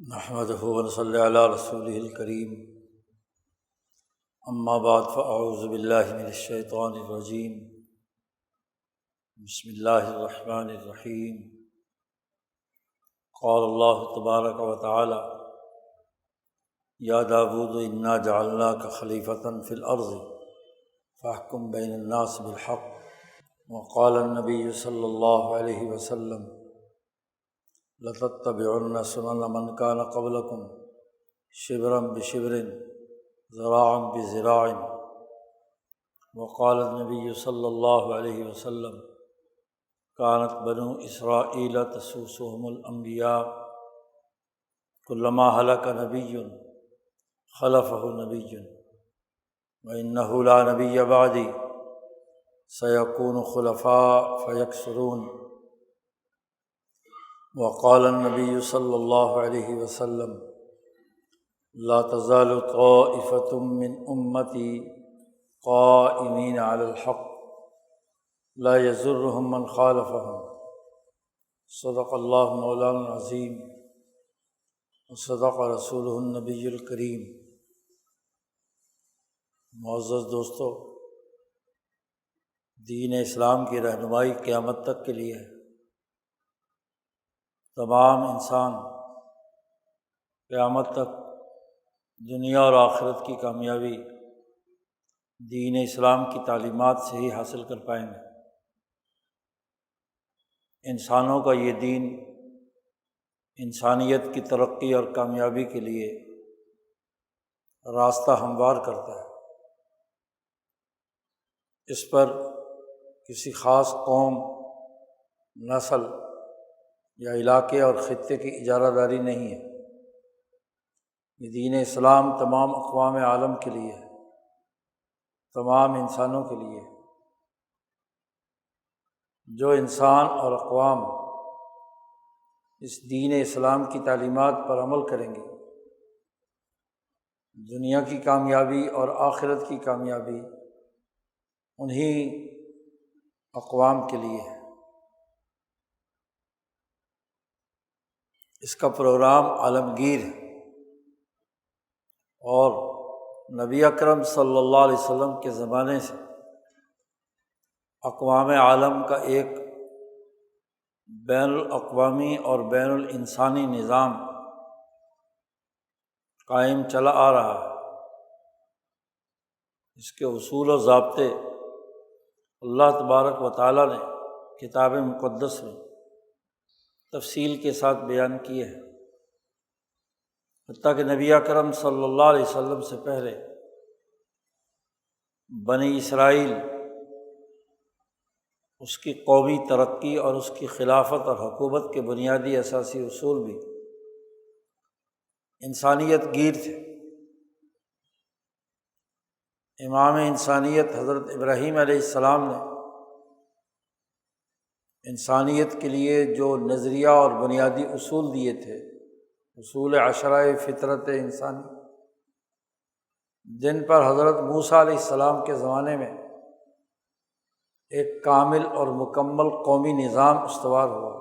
نحمدہ ونصلی علی رسولہ الکریم، اما بعد فاعوذ باللہ من الشیطان الرجیم، بسم اللہ الرحمن الرحیم۔ قال اللہ تبارک و تعالی: یا داود انا جعلناک خلیفۃ فی الارض فاحکم بین الناس بالحق۔ وقال النبی صلی اللہ علیہ وسلم: لتتبعن سنن من کان قبلکم شبرا بشبر ذراعا بذراع۔ وقال النبی صلی اللہ علیہ وسلم: کانت بنو اسرائیل تسوسهم الانبیاء کلما ہلک نبی خلفہ نبی وانہ لا نبی بعدی سیکون خلفاء فیکثرون۔ وقال النبی صلی اللہ علیہ وسلم: لا تزال طائفة من امتی قائمین علی الحق لا یضرهم من خالفهم۔ صدق اللہ مولانا العظیم وصدق رسولہ النبی الکریم۔ معزز دوستو، دین اسلام کی رہنمائی قیامت تک کے لیے ہے۔ تمام انسان قیامت تک دنیا اور آخرت کی کامیابی دین اسلام کی تعلیمات سے ہی حاصل کر پائیں گے۔ انسانوں کا یہ دین انسانیت کی ترقی اور کامیابی کے لیے راستہ ہموار کرتا ہے۔ اس پر کسی خاص قوم، نسل یا علاقے اور خطے کی اجارہ داری نہیں ہے۔ یہ دین اسلام تمام اقوام عالم کے لیے ہے، تمام انسانوں کے لیے ہے۔ جو انسان اور اقوام اس دین اسلام کی تعلیمات پر عمل کریں گے، دنیا کی کامیابی اور آخرت کی کامیابی انہی اقوام کے لیے ہے۔ اس کا پروگرام عالمگیر ہے، اور نبی اکرم صلی اللہ علیہ وسلم کے زمانے سے اقوام عالم کا ایک بین الاقوامی اور بین الانسانی نظام قائم چلا آ رہا ہے۔ اس کے اصول و ضابطے اللہ تبارک و تعالیٰ نے کتاب مقدس میں تفصیل کے ساتھ بیان کیے ہیں۔ حتیٰ کہ نبی اکرم صلی اللہ علیہ وسلم سے پہلے بنی اسرائیل، اس کی قومی ترقی اور اس کی خلافت اور حکومت کے بنیادی اساسی اصول بھی انسانیت گیر تھے۔ امام انسانیت حضرت ابراہیم علیہ السلام نے انسانیت کے لیے جو نظریہ اور بنیادی اصول دیے تھے، اصول عشرہ فطرت انسانی، جن پر حضرت موسیٰ علیہ السلام کے زمانے میں ایک کامل اور مکمل قومی نظام استوار ہوا۔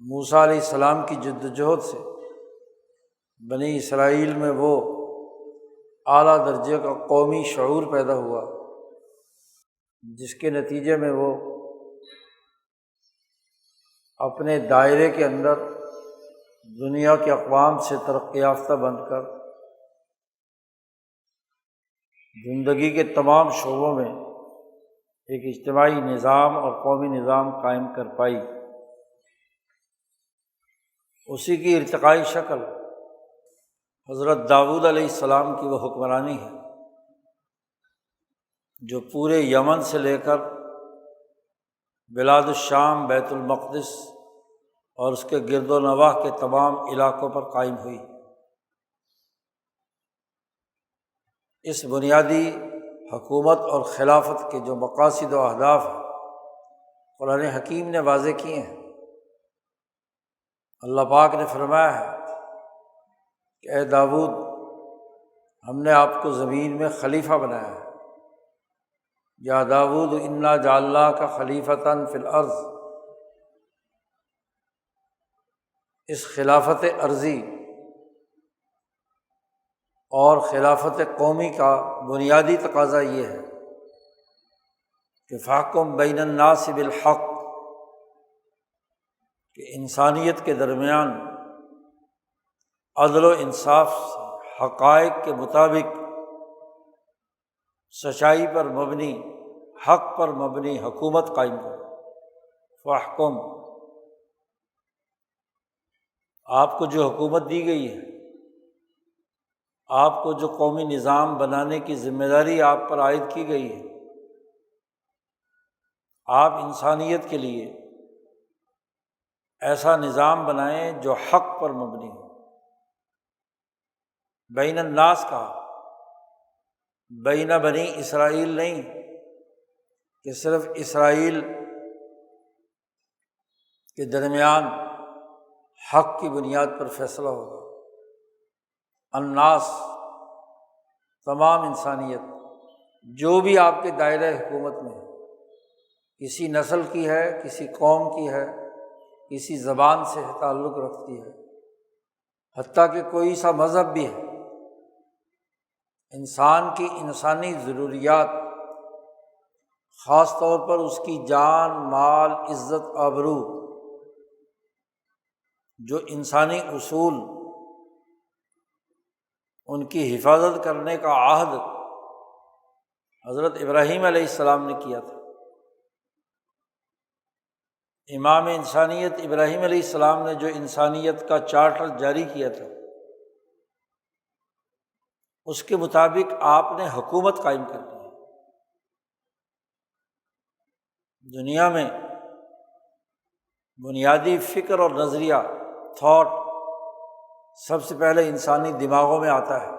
موسیٰ علیہ السلام کی جدوجہد سے بنی اسرائیل میں وہ اعلیٰ درجے کا قومی شعور پیدا ہوا، جس کے نتیجے میں وہ اپنے دائرے کے اندر دنیا کے اقوام سے ترقی یافتہ بن کر زندگی کے تمام شعبوں میں ایک اجتماعی نظام اور قومی نظام قائم کر پائی۔ اسی کی ارتقائی شکل حضرت داؤد علیہ السلام کی وہ حکمرانی ہے، جو پورے یمن سے لے کر بلاد الشام، بیت المقدس اور اس کے گرد و نواح کے تمام علاقوں پر قائم ہوئی۔ اس بنیادی حکومت اور خلافت کے جو مقاصد و اہداف ہیں، قرآن حکیم نے واضح کیے ہیں۔ اللہ پاک نے فرمایا ہے کہ اے داؤد، ہم نے آپ کو زمین میں خلیفہ بنایا ہے۔ یا داؤد انا جعلناک خلیفۃ فی الارض، اس خلافت عرضی اور خلافت قومی کا بنیادی تقاضا یہ ہے کہ فاحکم بین الناس بالحق، کہ انسانیت کے درمیان عدل و انصاف سے حقائق کے مطابق سچائی پر مبنی، حق پر مبنی حکومت قائم کرو۔ فاحکم، آپ کو جو حکومت دی گئی ہے، آپ کو جو قومی نظام بنانے کی ذمہ داری آپ پر عائد کی گئی ہے، آپ انسانیت کے لیے ایسا نظام بنائیں جو حق پر مبنی ہو۔ بین الناس کا بین بنی اسرائیل نہیں کہ صرف اسرائیل کے درمیان حق کی بنیاد پر فیصلہ ہوگا۔ الناس، تمام انسانیت، جو بھی آپ کے دائرۂ حکومت میں ہے، کسی نسل کی ہے، کسی قوم کی ہے، کسی زبان سے تعلق رکھتی ہے، حتیٰ کہ کوئی سا مذہب بھی ہے، انسان کی انسانی ضروریات، خاص طور پر اس کی جان، مال، عزت، آبرو، جو انسانی اصول، ان کی حفاظت کرنے کا عہد حضرت ابراہیم علیہ السلام نے کیا تھا۔ امام انسانیت ابراہیم علیہ السلام نے جو انسانیت کا چارٹر جاری کیا تھا، اس کے مطابق آپ نے حکومت قائم کر دی۔ دنیا میں بنیادی فکر اور نظریہ، تھاٹ، سب سے پہلے انسانی دماغوں میں آتا ہے،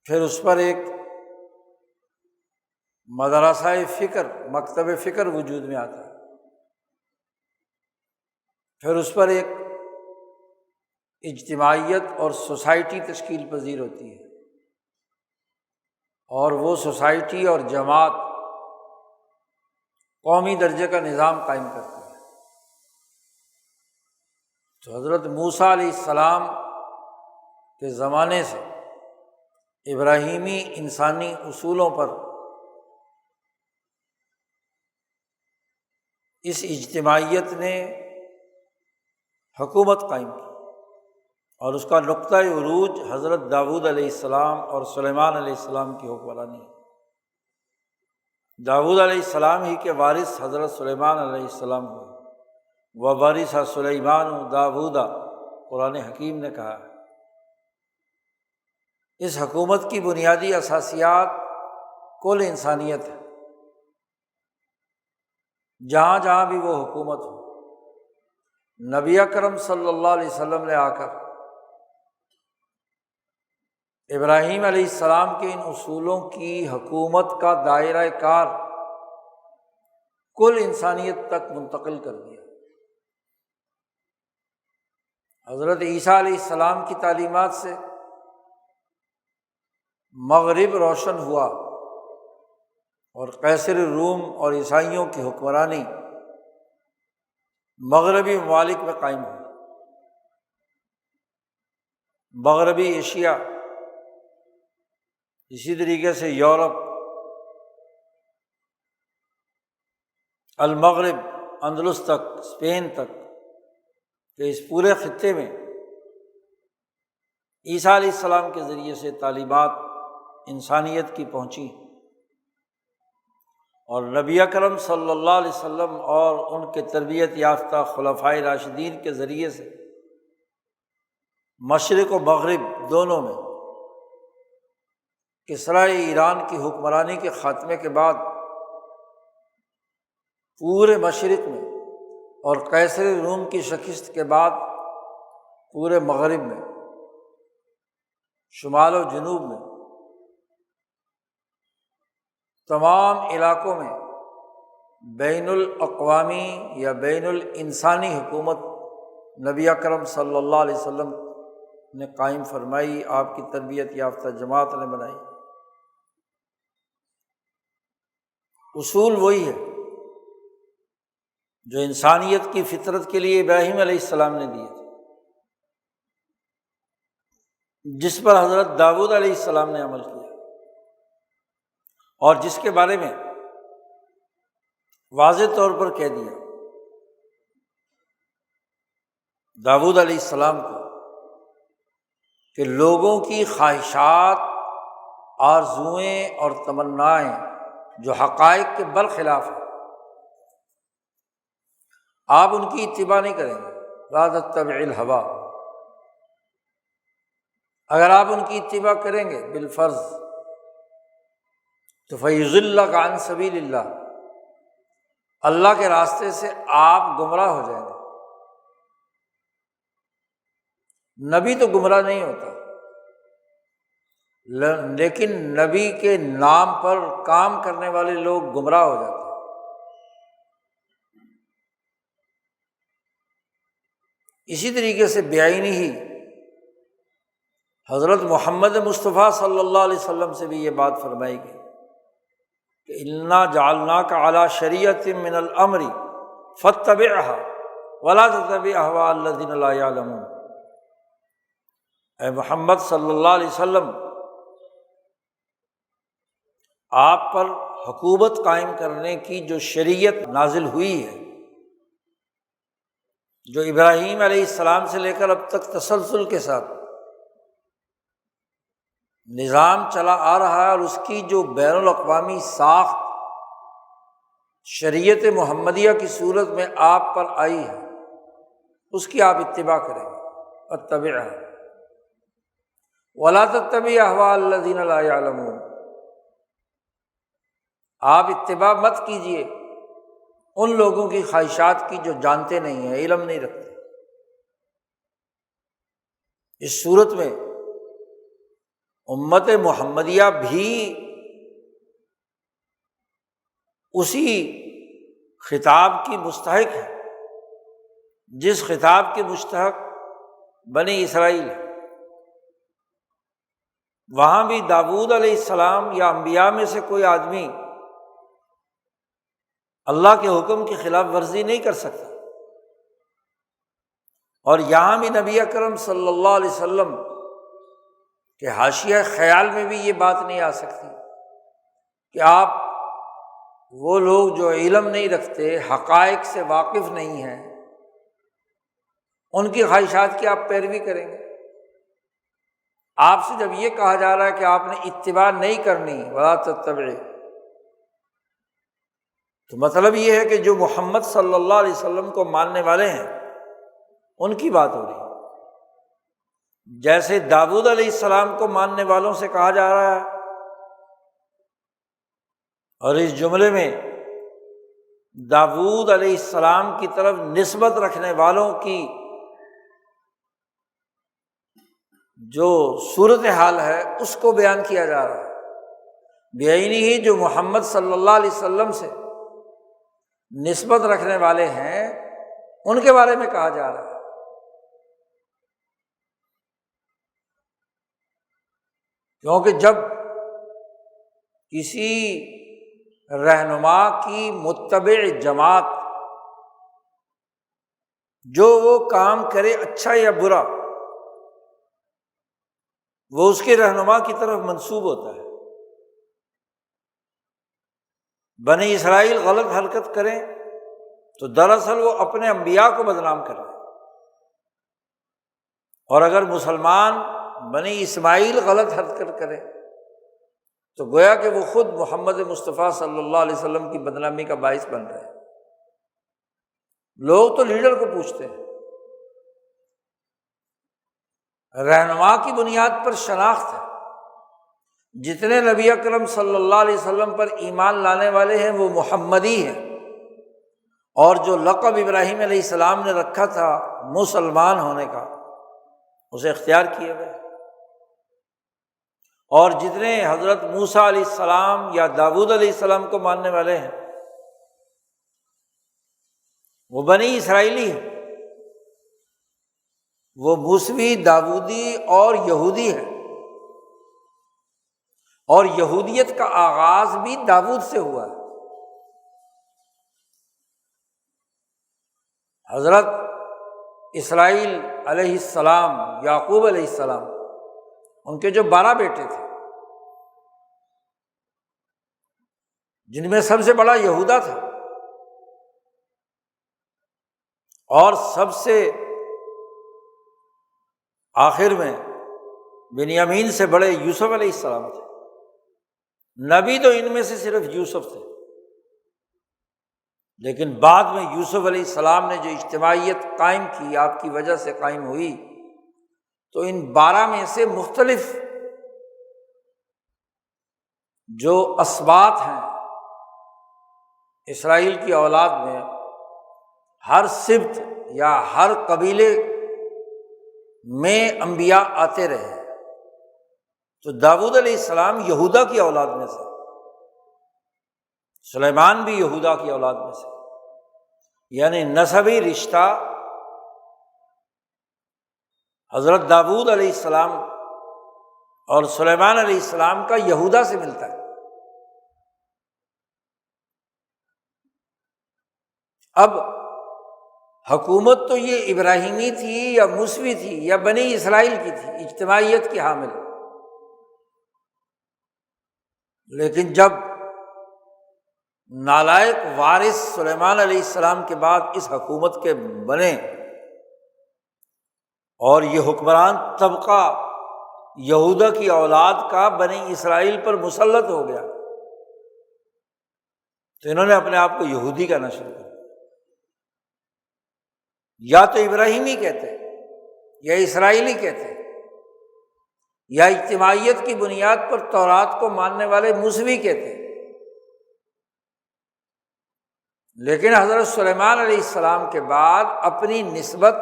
پھر اس پر ایک مدرسہ فکر، مکتب فکر وجود میں آتا ہے، پھر اس پر ایک اجتماعیت اور سوسائٹی تشکیل پذیر ہوتی ہے، اور وہ سوسائٹی اور جماعت قومی درجے کا نظام قائم کرتی ہے۔ تو حضرت موسیٰ علیہ السلام کے زمانے سے ابراہیمی انسانی اصولوں پر اس اجتماعیت نے حکومت قائم کی، اور اس کا نقطۂ عروج حضرت داؤد علیہ السلام اور سلیمان علیہ السلام کی حکمرانی ہے۔ داؤد علیہ السلام ہی کے وارث حضرت سلیمان علیہ السلام ہوئے، وَوَرِثَ سُلَیمَانُ دَاوُودَ، قرآن حکیم نے کہا ہے۔ اس حکومت کی بنیادی اساسیات کل انسانیت ہے، جہاں جہاں بھی وہ حکومت ہو۔ نبی اکرم صلی اللہ علیہ وسلم نے آ کر ابراہیم علیہ السلام کے ان اصولوں کی حکومت کا دائرہ کار کل انسانیت تک منتقل کر دیا۔ حضرت عیسیٰ علیہ السلام کی تعلیمات سے مغرب روشن ہوا، اور قیصر روم اور عیسائیوں کی حکمرانی مغربی ممالک میں قائم ہوئی۔ مغربی ایشیا، اسی طریقے سے یورپ، المغرب، اندلس تک، اسپین تک، کہ اس پورے خطے میں عیسیٰ علیہ السلام کے ذریعے سے تعلیمات انسانیت کی پہنچی، اور نبی اکرم صلی اللہ علیہ وسلم اور ان کے تربیت یافتہ خلفائے راشدین کے ذریعے سے مشرق و مغرب دونوں میں کسریٰ ایران کی حکمرانی کے خاتمے کے بعد پورے مشرق میں، اور قیصر روم کی شکست کے بعد پورے مغرب میں، شمال و جنوب میں، تمام علاقوں میں بین الاقوامی یا بین الانسانی حکومت نبی اکرم صلی اللہ علیہ وسلم نے قائم فرمائی، آپ کی تربیت یافتہ جماعت نے بنائی۔ اصول وہی ہے جو انسانیت کی فطرت کے لیے ابراہیم علیہ السلام نے دیے تھے، جس پر حضرت داؤد علیہ السلام نے عمل کیا، اور جس کے بارے میں واضح طور پر کہہ دیا داؤد علیہ السلام کو کہ لوگوں کی خواہشات، آرزوئیں اور تمنائیں جو حقائق کے برخلاف ہیں، آپ ان کی اتباع نہیں کریں گے۔ لا تتبع الہویٰ، اگر آپ ان کی اتباع کریں گے بالفرض تو فیضلک عن سبیل اللہ، اللہ کے راستے سے آپ گمراہ ہو جائیں گے۔ نبی تو گمراہ نہیں ہوتا، لیکن نبی کے نام پر کام کرنے والے لوگ گمراہ ہو جاتے ہیں۔ اسی طریقے سے بعینی ہی حضرت محمد مصطفیٰ صلی اللہ علیہ وسلم سے بھی یہ بات فرمائی گئی کہ انا جعلناک علی شریعۃ من الامر فاتبعها ولا تتبع اهواء الذین لا یعلمون۔ اے محمد صلی اللہ علیہ وسلم، آپ پر حکومت قائم کرنے کی جو شریعت نازل ہوئی ہے، جو ابراہیم علیہ السلام سے لے کر اب تک تسلسل کے ساتھ نظام چلا آ رہا ہے، اور اس کی جو بین الاقوامی ساخت شریعت محمدیہ کی صورت میں آپ پر آئی ہے، اس کی آپ اتباع کریں گے۔ اتبعها ولا تتبع اهواء الذین لا یعلمون، آپ اتباع مت کیجیے ان لوگوں کی خواہشات کی جو جانتے نہیں ہیں، علم نہیں رکھتے۔ اس صورت میں امت محمدیہ بھی اسی خطاب کی مستحق ہے جس خطاب کے مستحق بنی اسرائیل ہے۔ وہاں بھی داؤد علیہ السلام یا انبیاء میں سے کوئی آدمی اللہ کے حکم کی خلاف ورزی نہیں کر سکتا، اور یہاں بھی نبی اکرم صلی اللہ علیہ وسلم کہ حاشیہ خیال میں بھی یہ بات نہیں آ سکتی کہ آپ وہ لوگ جو علم نہیں رکھتے، حقائق سے واقف نہیں ہیں، ان کی خواہشات کی آپ پیروی کریں گے۔ آپ سے جب یہ کہا جا رہا ہے کہ آپ نے اتباع نہیں کرنی، ولا تتبع، تو مطلب یہ ہے کہ جو محمد صلی اللہ علیہ وسلم کو ماننے والے ہیں ان کی بات ہو رہی ہے۔ جیسے داؤد علیہ السلام کو ماننے والوں سے کہا جا رہا ہے، اور اس جملے میں داؤد علیہ السلام کی طرف نسبت رکھنے والوں کی جو صورتحال ہے اس کو بیان کیا جا رہا ہے۔ بعینی ہی جو محمد صلی اللہ علیہ وسلم سے نسبت رکھنے والے ہیں ان کے بارے میں کہا جا رہا ہے۔ کیونکہ جب کسی رہنما کی متبع جماعت جو وہ کام کرے اچھا یا برا، وہ اس کے رہنما کی طرف منسوب ہوتا ہے۔ بنی اسرائیل غلط حرکت کریں تو دراصل وہ اپنے انبیاء کو بدنام کر رہے ہیں، اور اگر مسلمان بنی اسماعیل غلط حرکت کریں تو گویا کہ وہ خود محمد مصطفیٰ صلی اللہ علیہ وسلم کی بدنامی کا باعث بن رہے ہیں۔ لوگ تو لیڈر کو پوچھتے ہیں، رہنما کی بنیاد پر شناخت ہے۔ جتنے نبی اکرم صلی اللہ علیہ وسلم پر ایمان لانے والے ہیں وہ محمدی ہیں، اور جو لقب ابراہیم علیہ السلام نے رکھا تھا مسلمان ہونے کا، اسے اختیار کیے ہوئے۔ اور جتنے حضرت موسیٰ علیہ السلام یا داؤد علیہ السلام کو ماننے والے ہیں وہ بنی اسرائیلی ہیں، وہ موسوی، داودی اور یہودی ہیں، اور یہودیت کا آغاز بھی داؤد سے ہوا ہے۔ حضرت اسرائیل علیہ السلام، یعقوب علیہ السلام، ان کے جو 12 بیٹے تھے، جن میں سب سے بڑا یہودا تھا اور سب سے آخر میں بنیامین سے بڑے یوسف علیہ السلام تھے۔ نبی تو ان میں سے صرف یوسف تھے، لیکن بعد میں یوسف علیہ السلام نے جو اجتماعیت قائم کی، آپ کی وجہ سے قائم ہوئی، تو ان 12 میں سے مختلف جو اسباط ہیں اسرائیل کی اولاد میں، ہر سبط یا ہر قبیلے میں انبیاء آتے رہے۔ تو داؤد علیہ السلام یہودا کی اولاد میں سے، سلیمان بھی یہودا کی اولاد میں سے، یعنی نسبی رشتہ حضرت داؤد علیہ السلام اور سلیمان علیہ السلام کا یہودا سے ملتا ہے۔ اب حکومت تو یہ ابراہیمی تھی یا موسوی تھی یا بنی اسرائیل کی تھی، اجتماعیت کی حامل، لیکن جب نالائق وارث سلیمان علیہ السلام کے بعد اس حکومت کے بنے اور یہ حکمران طبقہ یہودا کی اولاد کا بنی اسرائیل پر مسلط ہو گیا، تو انہوں نے اپنے آپ کو یہودی کہنا شروع کیا۔ یا تو ابراہیمی کہتے یا اسرائیلی کہتے، یا اجتماعیت کی بنیاد پر تورات کو ماننے والے موسوی کہتے، لیکن حضرت سلیمان علیہ السلام کے بعد اپنی نسبت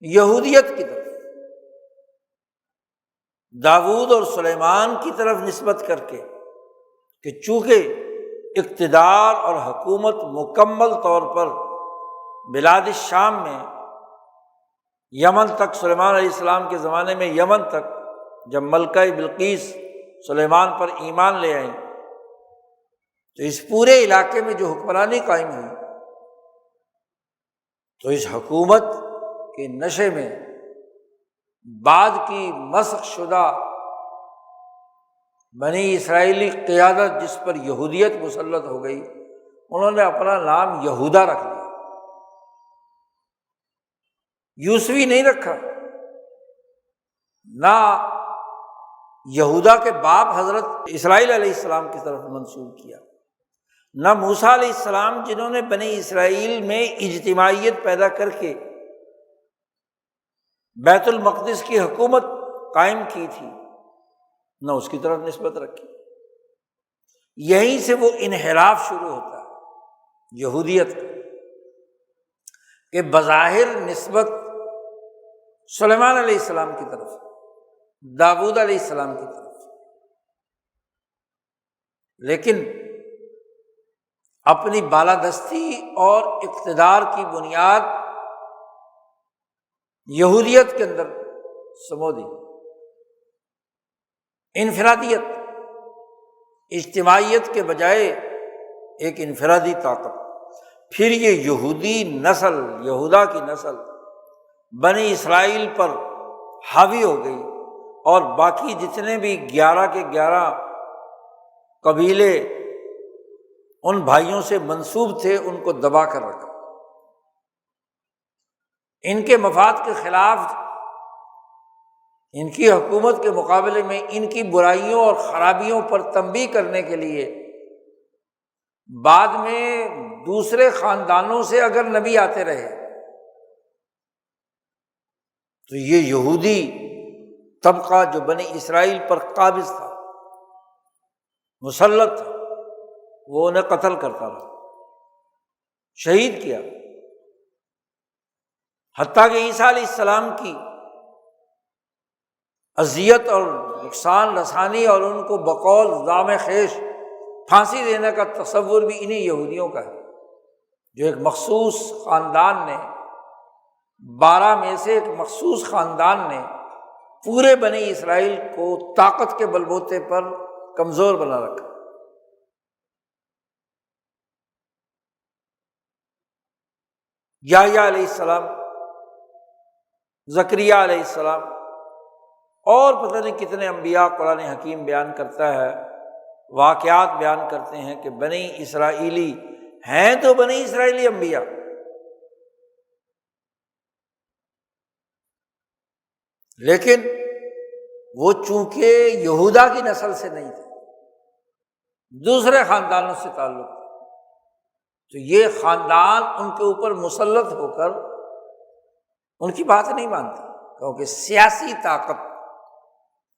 یہودیت کی طرف، داؤد اور سلیمان کی طرف نسبت کر کے، کہ چونکہ اقتدار اور حکومت مکمل طور پر بلاد الشام میں یمن تک، سلیمان علیہ السلام کے زمانے میں یمن تک، جب ملکہ بلقیس سلیمان پر ایمان لے آئیں، تو اس پورے علاقے میں جو حکمرانی قائم ہوئی، تو اس حکومت کے نشے میں بعد کی مسخ شدہ بنی اسرائیلی قیادت جس پر یہودیت مسلط ہو گئی، انہوں نے اپنا نام یہودا رکھ لیا، یوسوی نہیں رکھا۔ نہ یہودا کے باپ حضرت اسرائیل علیہ السلام کی طرف منسوب کیا، نہ موسیٰ علیہ السلام جنہوں نے بنی اسرائیل میں اجتماعیت پیدا کر کے بیت المقدس کی حکومت قائم کی تھی، نہ اس کی طرف نسبت رکھی۔ یہیں سے وہ انحراف شروع ہوتا ہے یہودیت کا، کہ بظاہر نسبت سلیمان علیہ السلام کی طرف، داؤد علیہ السلام کی طرف، لیکن اپنی بالادستی اور اقتدار کی بنیاد یہودیت کے اندر سمو دی۔ انفرادیت، اجتماعیت کے بجائے ایک انفرادی طاقت۔ پھر یہ یہودی نسل، یہودا کی نسل بنی اسرائیل پر حاوی ہو گئی، اور باقی جتنے بھی 11 کے 11 قبیلے ان بھائیوں سے منسوب تھے، ان کو دبا کر رکھا۔ ان کے مفاد کے خلاف، ان کی حکومت کے مقابلے میں ان کی برائیوں اور خرابیوں پر تنبیہ کرنے کے لیے بعد میں دوسرے خاندانوں سے اگر نبی آتے رہے، تو یہ یہودی طبقہ جو بنی اسرائیل پر قابض تھا، مسلط تھا، وہ انہیں قتل کرتا رہا، شہید کیا۔ حتیٰ کہ عیسیٰ علیہ السلام کی اذیت اور نقصان رسانی اور ان کو بقول دام خیش پھانسی دینے کا تصور بھی انہی یہودیوں کا ہے، جو ایک مخصوص خاندان نے، 12 میں سے ایک مخصوص خاندان نے پورے بنی اسرائیل کو طاقت کے بلبوتے پر کمزور بنا رکھا۔ یحییٰ علیہ السلام، زکریا علیہ السلام، اور پتہ نہیں کتنے انبیاء قرآن حکیم بیان کرتا ہے، واقعات بیان کرتے ہیں کہ بنی اسرائیلی ہیں تو بنی اسرائیلی انبیاء، لیکن وہ چونکہ یہودا کی نسل سے نہیں تھے، دوسرے خاندانوں سے تعلق تھا، تو یہ خاندان ان کے اوپر مسلط ہو کر ان کی بات نہیں مانتا، کیونکہ سیاسی طاقت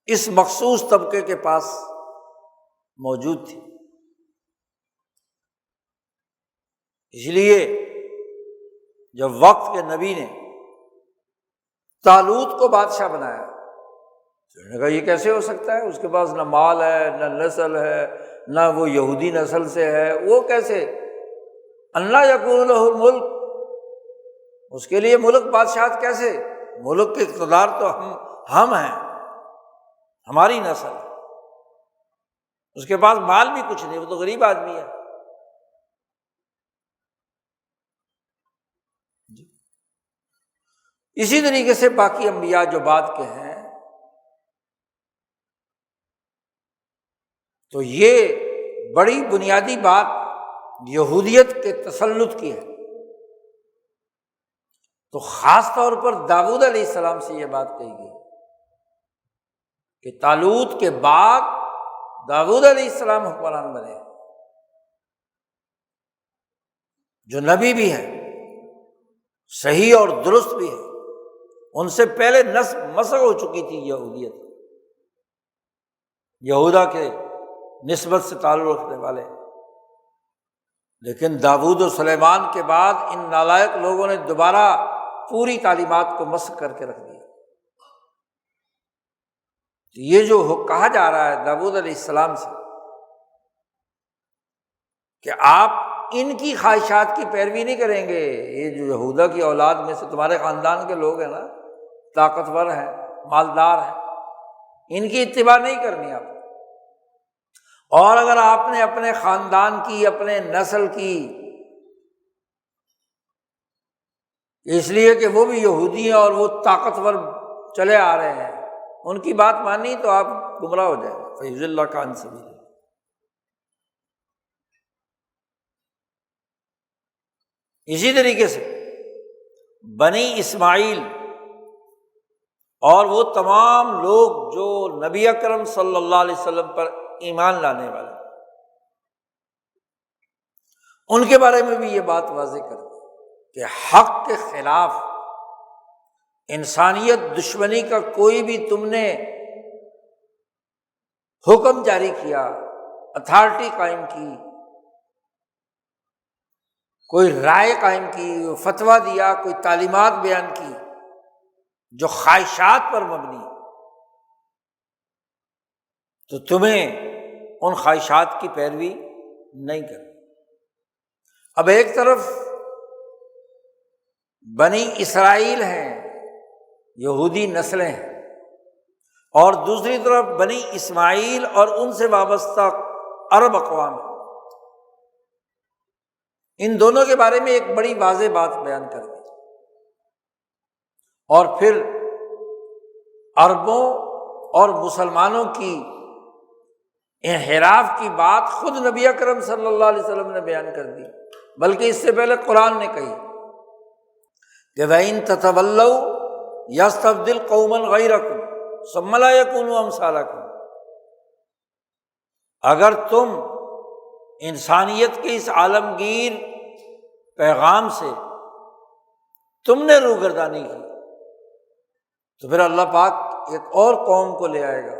اس مخصوص طبقے کے پاس موجود تھی۔ اس لیے جب وقت کے نبی نے طالوت کو بادشاہ بنایا تو انہوں نے کہا یہ کیسے ہو سکتا ہے، اس کے پاس نہ مال ہے، نہ نسل ہے، نہ وہ یہودی نسل سے ہے، وہ کیسے، انا یکون لہ الملک، اس کے لیے ملک بادشاہت کیسے، ملک کے اقتدار تو ہم ہیں، ہماری نسل ہے، اس کے پاس مال بھی کچھ نہیں، وہ تو غریب آدمی ہے۔ اسی طریقے سے باقی انبیاء جو بعد کے ہیں، تو یہ بڑی بنیادی بات یہودیت کے تسلط کی ہے۔ تو خاص طور پر داؤد علیہ السلام سے یہ بات کہی گئی کہ طالوت کے بعد داؤد علیہ السلام حکمران بنے، جو نبی بھی ہیں، صحیح اور درست بھی ہے، ان سے پہلے مسخ ہو چکی تھی یہودیت، یہودا کے نسبت سے تعلق رکھنے والے، لیکن داؤد و سلیمان کے بعد ان نالائق لوگوں نے دوبارہ پوری تعلیمات کو مسخ کر کے رکھ دیا۔ یہ جو کہا جا رہا ہے داؤد علیہ السلام سے کہ آپ ان کی خواہشات کی پیروی نہیں کریں گے، یہ جو یہودا کی اولاد میں سے تمہارے خاندان کے لوگ ہیں نا، طاقتور ہیں، مالدار ہیں، ان کی اتباع نہیں کرنی آپ، اور اگر آپ نے اپنے خاندان کی، اپنے نسل کی، اس لیے کہ وہ بھی یہودی ہیں اور وہ طاقتور چلے آ رہے ہیں، ان کی بات مانی تو آپ گمراہ ہو جائیں گے، فَيُضِلَّكَ عَنْ سَبِيلِ اللَّهِ۔ اسی طریقے سے بنی اسماعیل اور وہ تمام لوگ جو نبی اکرم صلی اللہ علیہ وسلم پر ایمان لانے والے، ان کے بارے میں بھی یہ بات واضح کر دی کہ حق کے خلاف انسانیت دشمنی کا کوئی بھی تم نے حکم جاری کیا، اتھارٹی قائم کی، کوئی رائے قائم کی، فتویٰ دیا، کوئی تعلیمات بیان کی جو خواہشات پر مبنی، تو تمہیں ان خواہشات کی پیروی نہیں کرنی۔ اب ایک طرف بنی اسرائیل ہیں، یہودی نسلیں ہیں، اور دوسری طرف بنی اسماعیل اور ان سے وابستہ عرب اقوام، ان دونوں کے بارے میں ایک بڑی واضح بات بیان کر دی، اور پھر عربوں اور مسلمانوں کی انحراف کی بات خود نبی اکرم صلی اللہ علیہ وسلم نے بیان کر دی، بلکہ اس سے پہلے قرآن نے کہی کہ وَإِن تَتَوَلَّوْا يَسْتَبْدِلْ قَوْمًا غَيْرَكُمْ ثُمَّ لَا يَكُونُوا أَمْثَالَكُمْ، اگر تم انسانیت کے اس عالمگیر پیغام سے تم نے روگردانی کی تو پھر اللہ پاک ایک اور قوم کو لے آئے گا،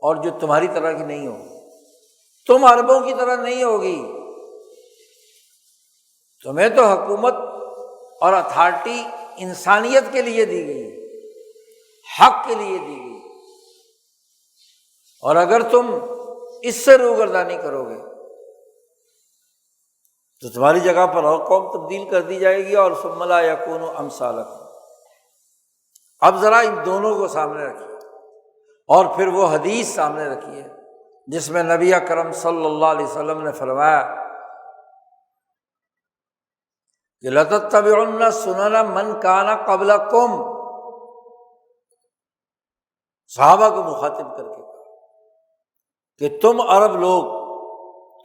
اور جو تمہاری طرح کی نہیں ہوگی، تم عربوں کی طرح نہیں ہوگی، تمہیں تو حکومت اور اتھارٹی انسانیت کے لیے دی گئی، حق کے لیے دی گئی، اور اگر تم اس سے روگردانی کرو گے تو تمہاری جگہ پر اور قوم تبدیل کر دی جائے گی، اور ثم لا یکونوا امثالکم۔ اب ذرا ان دونوں کو سامنے رکھیے، اور پھر وہ حدیث سامنے رکھیے جس میں نبی اکرم صلی اللہ علیہ وسلم نے فرمایا کہ لَتَتَّبِعُنَّ سُنَنَ مَنْ كَانَ قَبْلَكُمْ، صحابہ کو مخاطب کر کے کہا کہ تم عرب لوگ،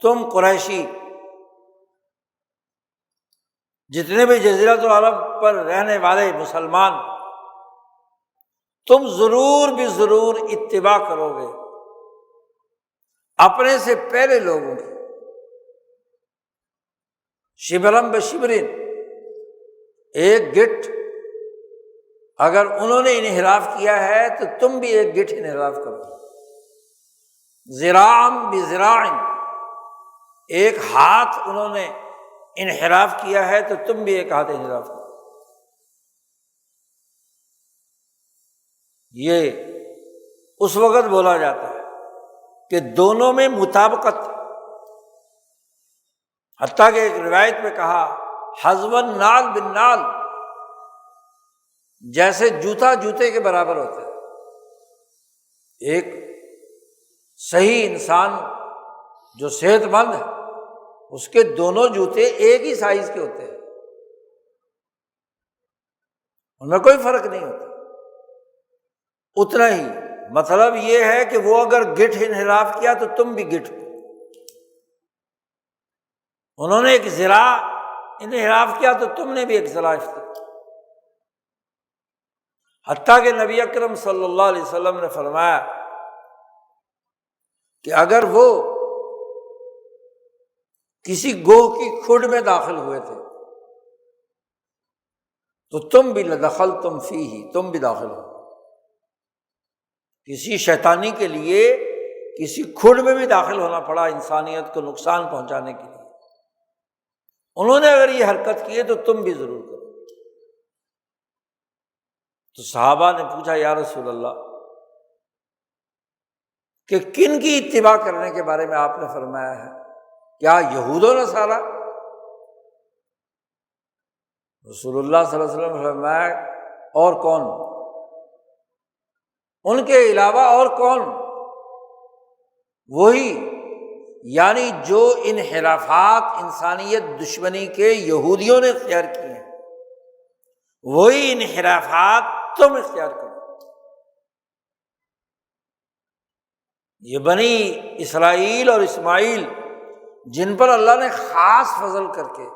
تم قریشی، جتنے بھی جزیرۃ العرب پر رہنے والے مسلمان، تم ضرور بھی ضرور اتباع کرو گے اپنے سے پہلے لوگوں کی، شبرم بشبرن، ایک گٹھ اگر انہوں نے انحراف کیا ہے تو تم بھی ایک گٹھ انحراف کرو، ذراعًا بذراع، ایک ہاتھ انہوں نے انحراف کیا ہے تو تم بھی ایک ہاتھ انحراف کرو۔ یہ اس وقت بولا جاتا ہے کہ دونوں میں مطابقت، حتیٰ کہ ایک روایت میں کہا حذو النعل بالنعل، جیسے جوتا جوتے کے برابر ہوتا ہے۔ ایک صحیح انسان جو صحت مند ہے اس کے دونوں جوتے ایک ہی سائز کے ہوتے ہیں، ان میں کوئی فرق نہیں ہوتا، اتنا ہی۔ مطلب یہ ہے کہ وہ اگر گٹھ انحراف کیا تو تم بھی گٹھ، انہوں نے ایک ذراع انحراف کیا تو تم نے بھی ایک ذراع اختیار کیا۔ حتیٰ کہ نبی اکرم صلی اللہ علیہ وسلم نے فرمایا کہ اگر وہ کسی گوہ کی کھڈ میں داخل ہوئے تھے تو تم بھی لدخلتم فیہ، تم بھی داخل ہو۔ کسی شیطانی کے لیے کسی کھڈ میں بھی داخل ہونا پڑا انسانیت کو نقصان پہنچانے کے لیے، انہوں نے اگر یہ حرکت کی ہے تو تم بھی ضرور کرو۔ تو صحابہ نے پوچھا یا رسول اللہ کہ کن کی اتباع کرنے کے بارے میں آپ نے فرمایا ہے؟ کیا یہود و نصارہ؟ رسول اللہ صلی اللہ علیہ وسلم نے فرمایا اور کون؟ ان کے علاوہ اور کون؟ وہی، یعنی جو انحرافات انسانیت دشمنی کے یہودیوں نے اختیار کیے ہیں وہی انحرافات تم اختیار کرو۔ یہ بنی اسرائیل اور اسماعیل جن پر اللہ نے خاص فضل کر کے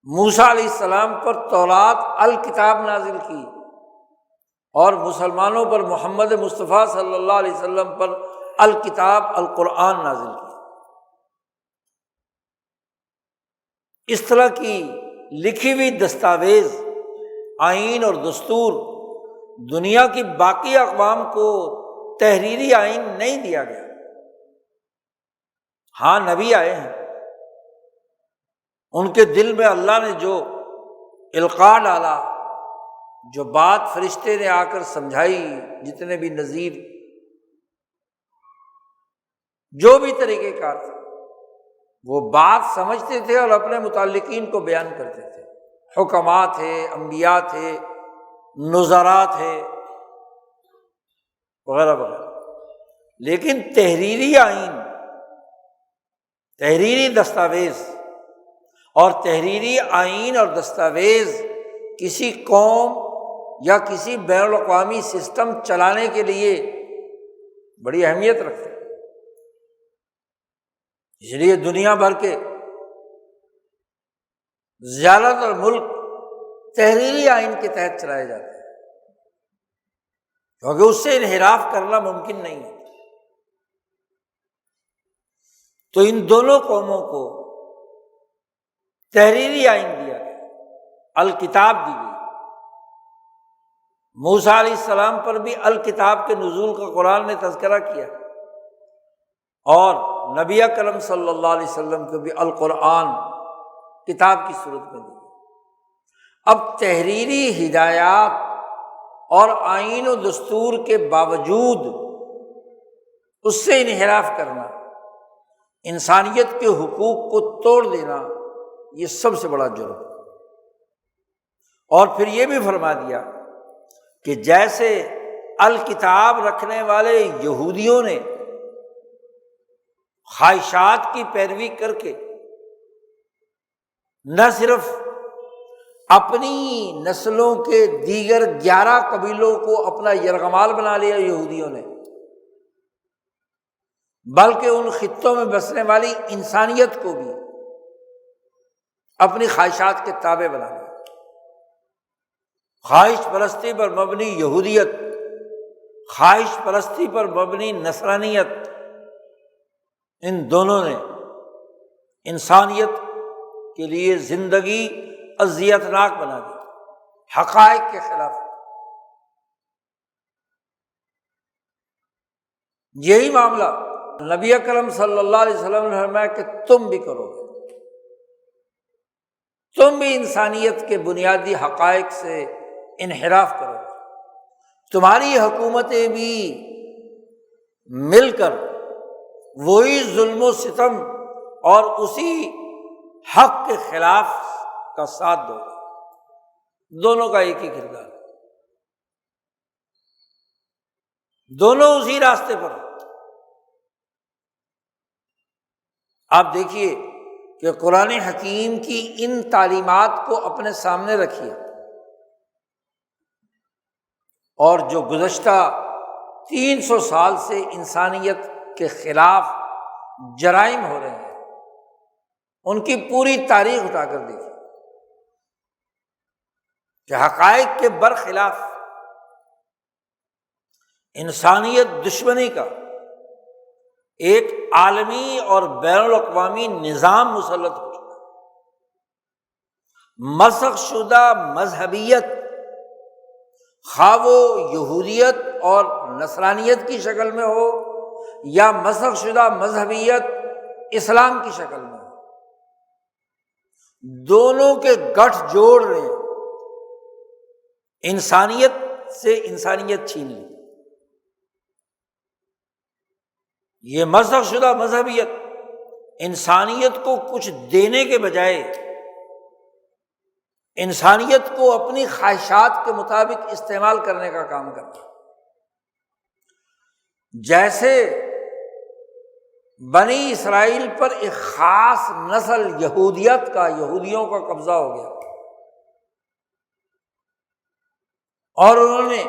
موسیٰ علیہ السلام پر تورات الکتاب نازل کی اور مسلمانوں پر محمد مصطفیٰ صلی اللہ علیہ وسلم پر الکتاب القرآن نازل کی، اس طرح کی لکھی ہوئی دستاویز، آئین اور دستور دنیا کی باقی اقوام کو تحریری آئین نہیں دیا گیا۔ ہاں نبی آئے ہیں، ان کے دل میں اللہ نے جو القاء ڈالا، جو بات فرشتے نے آ کر سمجھائی، جتنے بھی نذیر، جو بھی طریقہ کار تھا، وہ بات سمجھتے تھے اور اپنے متعلقین کو بیان کرتے تھے۔ حکماء تھے، انبیاء تھے، نظراء تھے، وغیرہ وغیرہ۔ لیکن تحریری آئین، تحریری دستاویز، اور تحریری آئین اور دستاویز کسی قوم یا کسی بین الاقوامی سسٹم چلانے کے لیے بڑی اہمیت رکھتے ہیں۔ اس لیے دنیا بھر کے زیادہ تر ملک تحریری آئین کے تحت چلائے جاتے ہیں، کیونکہ اس سے انحراف کرنا ممکن نہیں ہے۔ تو ان دونوں قوموں کو تحریری آئین دیا گیا، الکتاب دی گئی۔ موسیٰ علیہ السلام پر بھی الکتاب کے نزول کا قرآن نے تذکرہ کیا، اور نبی اکرم صلی اللہ علیہ وسلم کو بھی القرآن کتاب کی صورت میں دی۔ اب تحریری ہدایات اور آئین و دستور کے باوجود اس سے انحراف کرنا، انسانیت کے حقوق کو توڑ دینا، یہ سب سے بڑا جرم۔ اور پھر یہ بھی فرما دیا کہ جیسے الکتاب رکھنے والے یہودیوں نے خواہشات کی پیروی کر کے نہ صرف اپنی نسلوں کے دیگر 11 قبیلوں کو اپنا یرغمال بنا لیا یہودیوں نے، بلکہ ان خطوں میں بسنے والی انسانیت کو بھی اپنی خواہشات کے تابع بنا لیا۔ خواہش پرستی پر مبنی یہودیت، خواہش پرستی پر مبنی نصرانیت، ان دونوں نے انسانیت کے لیے زندگی اذیت ناک بنا دی، حقائق کے خلاف۔ یہی معاملہ نبی اکرم صلی اللہ علیہ وسلم نے فرمایا کہ تم بھی کرو گے، تم بھی انسانیت کے بنیادی حقائق سے انحراف کرو گے، تمہاری حکومتیں بھی مل کر وہی ظلم و ستم اور اسی حق کے خلاف کا ساتھ دو گے۔ دونوں کا ایک ہی کردار ہے، دونوں اسی راستے پر ہیں۔ آپ دیکھیے کہ قرآن حکیم کی ان تعلیمات کو اپنے سامنے رکھیے، اور جو گزشتہ 300 سال سے انسانیت کے خلاف جرائم ہو رہے ہیں، ان کی پوری تاریخ اٹھا کر دیکھیے کہ حقائق کے برخلاف انسانیت دشمنی کا ایک عالمی اور بین الاقوامی نظام مسلط ہو چکا ہے۔ مسخ شدہ مذہبیت، خواہ وہ یہودیت اور نصرانیت کی شکل میں ہو یا مسخ شدہ مذہبیت اسلام کی شکل میں ہو، دونوں کے گٹھ جوڑ رہے ہیں، انسانیت سے انسانیت چھین لی۔ یہ مسخ شدہ مذہبیت انسانیت کو کچھ دینے کے بجائے انسانیت کو اپنی خواہشات کے مطابق استعمال کرنے کا کام کرتا ہے۔ جیسے بنی اسرائیل پر ایک خاص نسل یہودیت کا، یہودیوں کا قبضہ ہو گیا، اور انہوں نے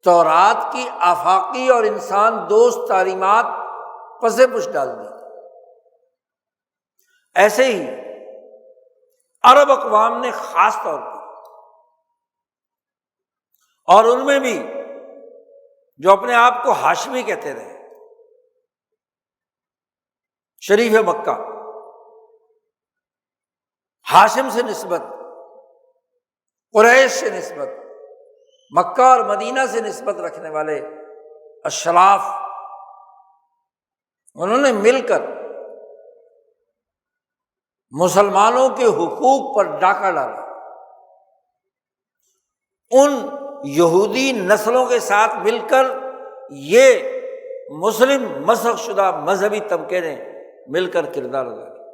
تورات کی آفاقی اور انسان دوست تعلیمات پس پش ڈال دی۔ ایسے ہی عرب اقوام نے خاص طور پر، اور ان میں بھی جو اپنے آپ کو ہاشمی کہتے رہے، شریف مکہ، ہاشم سے نسبت، قریش سے نسبت، مکہ اور مدینہ سے نسبت رکھنے والے اشراف، انہوں نے مل کر مسلمانوں کے حقوق پر ڈاکہ ڈالا، ان یہودی نسلوں کے ساتھ مل کر یہ مسلم مسخ شدہ مذہبی طبقے نے مل کر کردار ادا کیا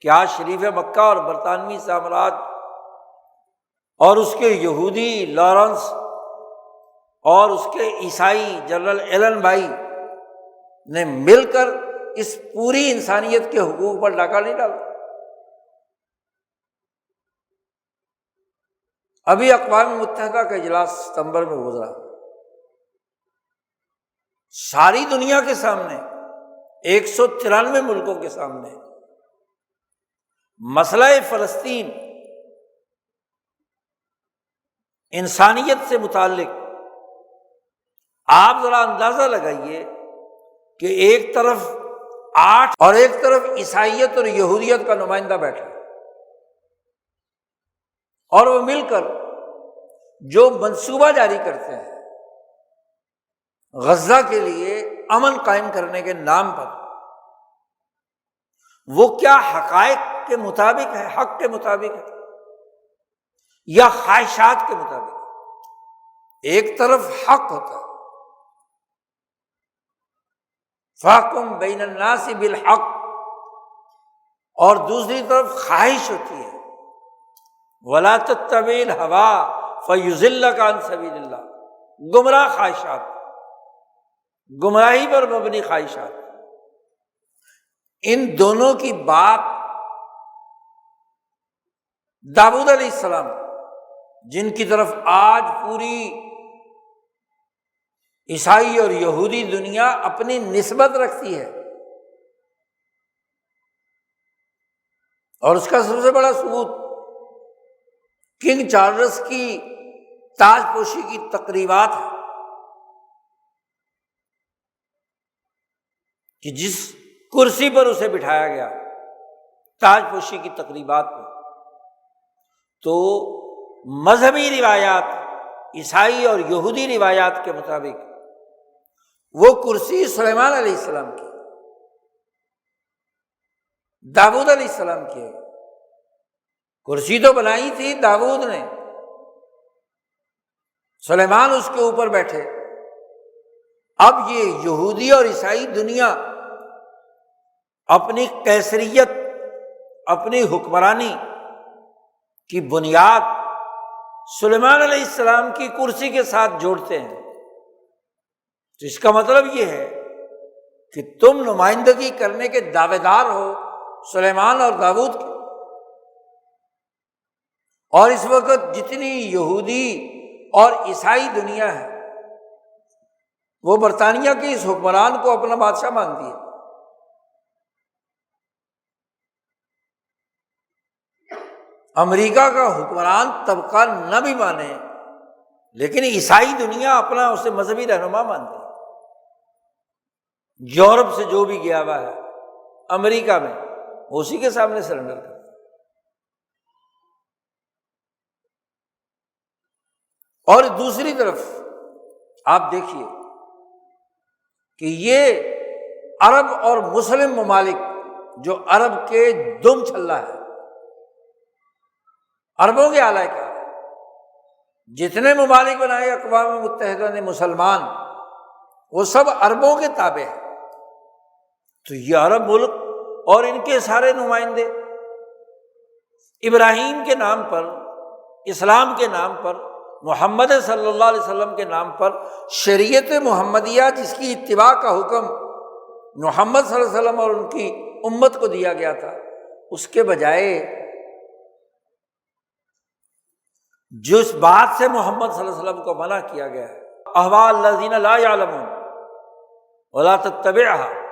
کہ آج شریف مکہ اور برطانوی سامراج اور اس کے یہودی لارنس اور اس کے عیسائی جنرل ایلن بھائی نے مل کر اس پوری انسانیت کے حقوق پر ڈاکہ نہیں ڈالا۔ ابھی اقوام متحدہ کا اجلاس ستمبر میں گزرا، ساری دنیا کے سامنے 193 ملکوں کے سامنے مسئلہ فلسطین، انسانیت سے متعلق آپ ذرا اندازہ لگائیے کہ ایک طرف 8 اور ایک طرف عیسائیت اور یہودیت کا نمائندہ بیٹھا، اور وہ مل کر جو منصوبہ جاری کرتے ہیں غزہ کے لیے امن قائم کرنے کے نام پر، وہ کیا حقائق کے مطابق ہے، حق کے مطابق ہے یا خواہشات کے مطابق؟ ایک طرف حق ہوتا ہے، فاحکم بین الناس بالحق، اور دوسری طرف خواہش ہوتی ہے، ولا تتبع الهوى فیضلک عن سبیل اللہ، گمراہ خواہشات، گمراہی پر مبنی خواہشات۔ ان دونوں کی بات داؤد علیہ السلام جن کی طرف آج پوری عیسائی اور یہودی دنیا اپنی نسبت رکھتی ہے، اور اس کا سب سے بڑا ثبوت کنگ چارلس کی تاج پوشی کی تقریبات ہے کہ جس کرسی پر اسے بٹھایا گیا تاج پوشی کی تقریبات میں، تو مذہبی روایات عیسائی اور یہودی روایات کے مطابق وہ کرسی سلیمان علیہ السلام کی، داؤد علیہ السلام کی ہے۔ کرسی تو بنائی تھی داؤد نے، سلیمان اس کے اوپر بیٹھے۔ اب یہ یہودی اور عیسائی دنیا اپنی قیصریت، اپنی حکمرانی کی بنیاد سلیمان علیہ السلام کی کرسی کے ساتھ جوڑتے ہیں۔ تو اس کا مطلب یہ ہے کہ تم نمائندگی کرنے کے دعوے دار ہو سلیمان اور داؤد کے، اور اس وقت جتنی یہودی اور عیسائی دنیا ہے وہ برطانیہ کے اس حکمران کو اپنا بادشاہ مانتی ہے۔ امریکہ کا حکمران طبقہ نہ بھی مانے، لیکن عیسائی دنیا اپنا اسے مذہبی رہنما مانتی ہے۔ یورپ سے جو بھی گیا ہوا ہے امریکہ میں، اسی کے سامنے سرنڈر کرتا ہے۔ اور دوسری طرف آپ دیکھیے کہ یہ عرب اور مسلم ممالک جو عرب کے دم چھلا ہے، عربوں کے اعلی کا جتنے ممالک بنائے اقوام متحدہ نے مسلمان، وہ سب عربوں کے تابع ہیں۔ تو یہ عرب ملک اور ان کے سارے نمائندے ابراہیم کے نام پر، اسلام کے نام پر، محمد صلی اللہ علیہ وسلم کے نام پر شریعت محمدیہ جس کی اتباع کا حکم محمد صلی اللہ علیہ وسلم اور ان کی امت کو دیا گیا تھا، اس کے بجائے جس بات سے محمد صلی اللہ علیہ وسلم کو منع کیا گیا ہے، احوا الذین لا یعلمون ولا تتبعها،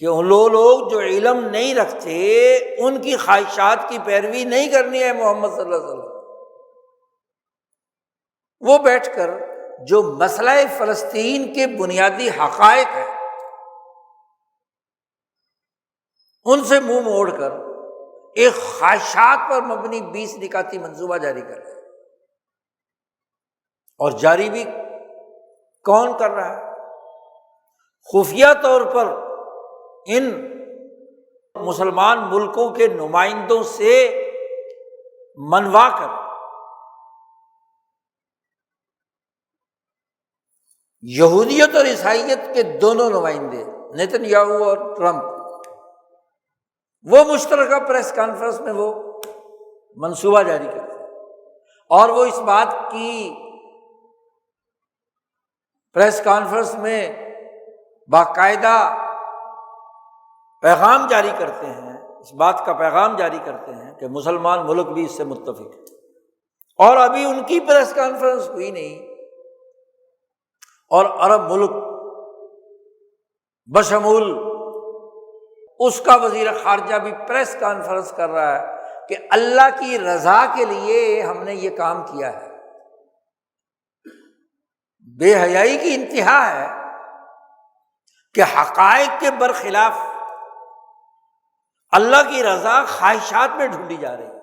کہ ان لوگ جو علم نہیں رکھتے ان کی خواہشات کی پیروی نہیں کرنی ہے محمد صلی اللہ علیہ وسلم۔ وہ بیٹھ کر جو مسئلہ فلسطین کے بنیادی حقائق ہیں ان سے منہ موڑ کر ایک خواہشات پر مبنی 20 نکاتی منصوبہ جاری کر رہے ہیں، اور جاری بھی کون کر رہا ہے؟ خفیہ طور پر ان مسلمان ملکوں کے نمائندوں سے منوا کر یہودیت اور عیسائیت کے دونوں نمائندے نیتن یاہو اور ٹرمپ، وہ مشترکہ پریس کانفرنس میں وہ منصوبہ جاری کرتے ہیں، اور وہ اس بات کی پریس کانفرنس میں باقاعدہ پیغام جاری کرتے ہیں، اس بات کا پیغام جاری کرتے ہیں کہ مسلمان ملک بھی اس سے متفق ہے۔ اور ابھی ان کی پریس کانفرنس ہوئی نہیں، اور عرب ملک بشمول اس کا وزیر خارجہ بھی پریس کانفرنس کر رہا ہے کہ اللہ کی رضا کے لیے ہم نے یہ کام کیا ہے۔ بے حیائی کی انتہا ہے کہ حقائق کے برخلاف اللہ کی رضا خواہشات میں ڈھونڈی جا رہی ہے۔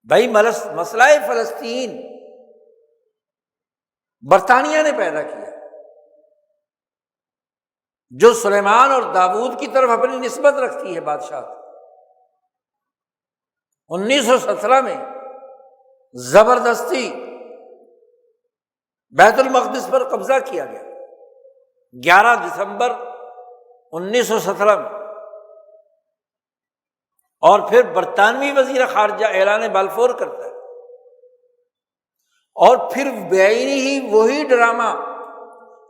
بھائی مسئلہ فلسطین برطانیہ نے پیدا کیا، جو سلیمان اور داؤد کی طرف اپنی نسبت رکھتی ہے بادشاہ۔ 1917 میں زبردستی بیت المقدس پر قبضہ کیا گیا، 11 دسمبر 1917 میں، اور پھر برطانوی وزیر خارجہ اعلان بلفور کرتا ہے، اور پھر بعینی ہی وہی ڈرامہ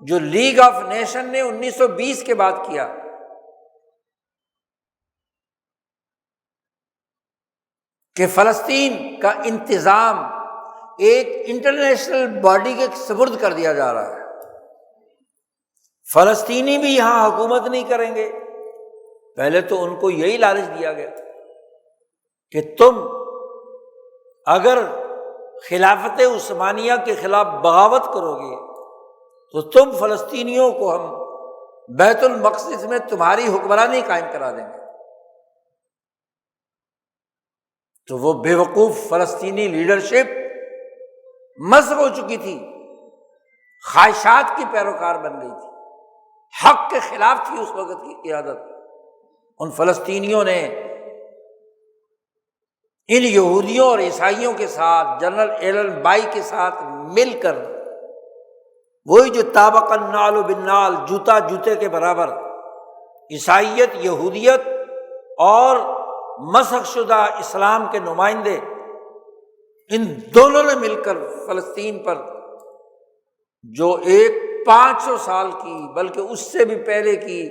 جو لیگ آف نیشن نے 1920 کے بعد کیا، کہ فلسطین کا انتظام ایک انٹرنیشنل باڈی کے سپرد کر دیا جا رہا ہے۔ فلسطینی بھی یہاں حکومت نہیں کریں گے۔ پہلے تو ان کو یہی لالچ دیا گیا کہ تم اگر خلافت عثمانیہ کے خلاف بغاوت کرو گے تو تم فلسطینیوں کو ہم بیت المقدس میں تمہاری حکمرانی قائم کرا دیں گے۔ تو وہ بے وقوف فلسطینی لیڈرشپ مسخ ہو چکی تھی، خواہشات کی پیروکار بن گئی تھی، حق کے خلاف تھی اس وقت کی قیادت۔ ان فلسطینیوں نے ان یہودیوں اور عیسائیوں کے ساتھ، جنرل ایلن بائی کے ساتھ مل کر، وہی جو طابق النعل بالنعل، جوتا جوتے کے برابر، عیسائیت، یہودیت اور مسخ شدہ اسلام کے نمائندے، ان دونوں نے مل کر فلسطین پر جو ایک 500 سال کی بلکہ اس سے بھی پہلے کی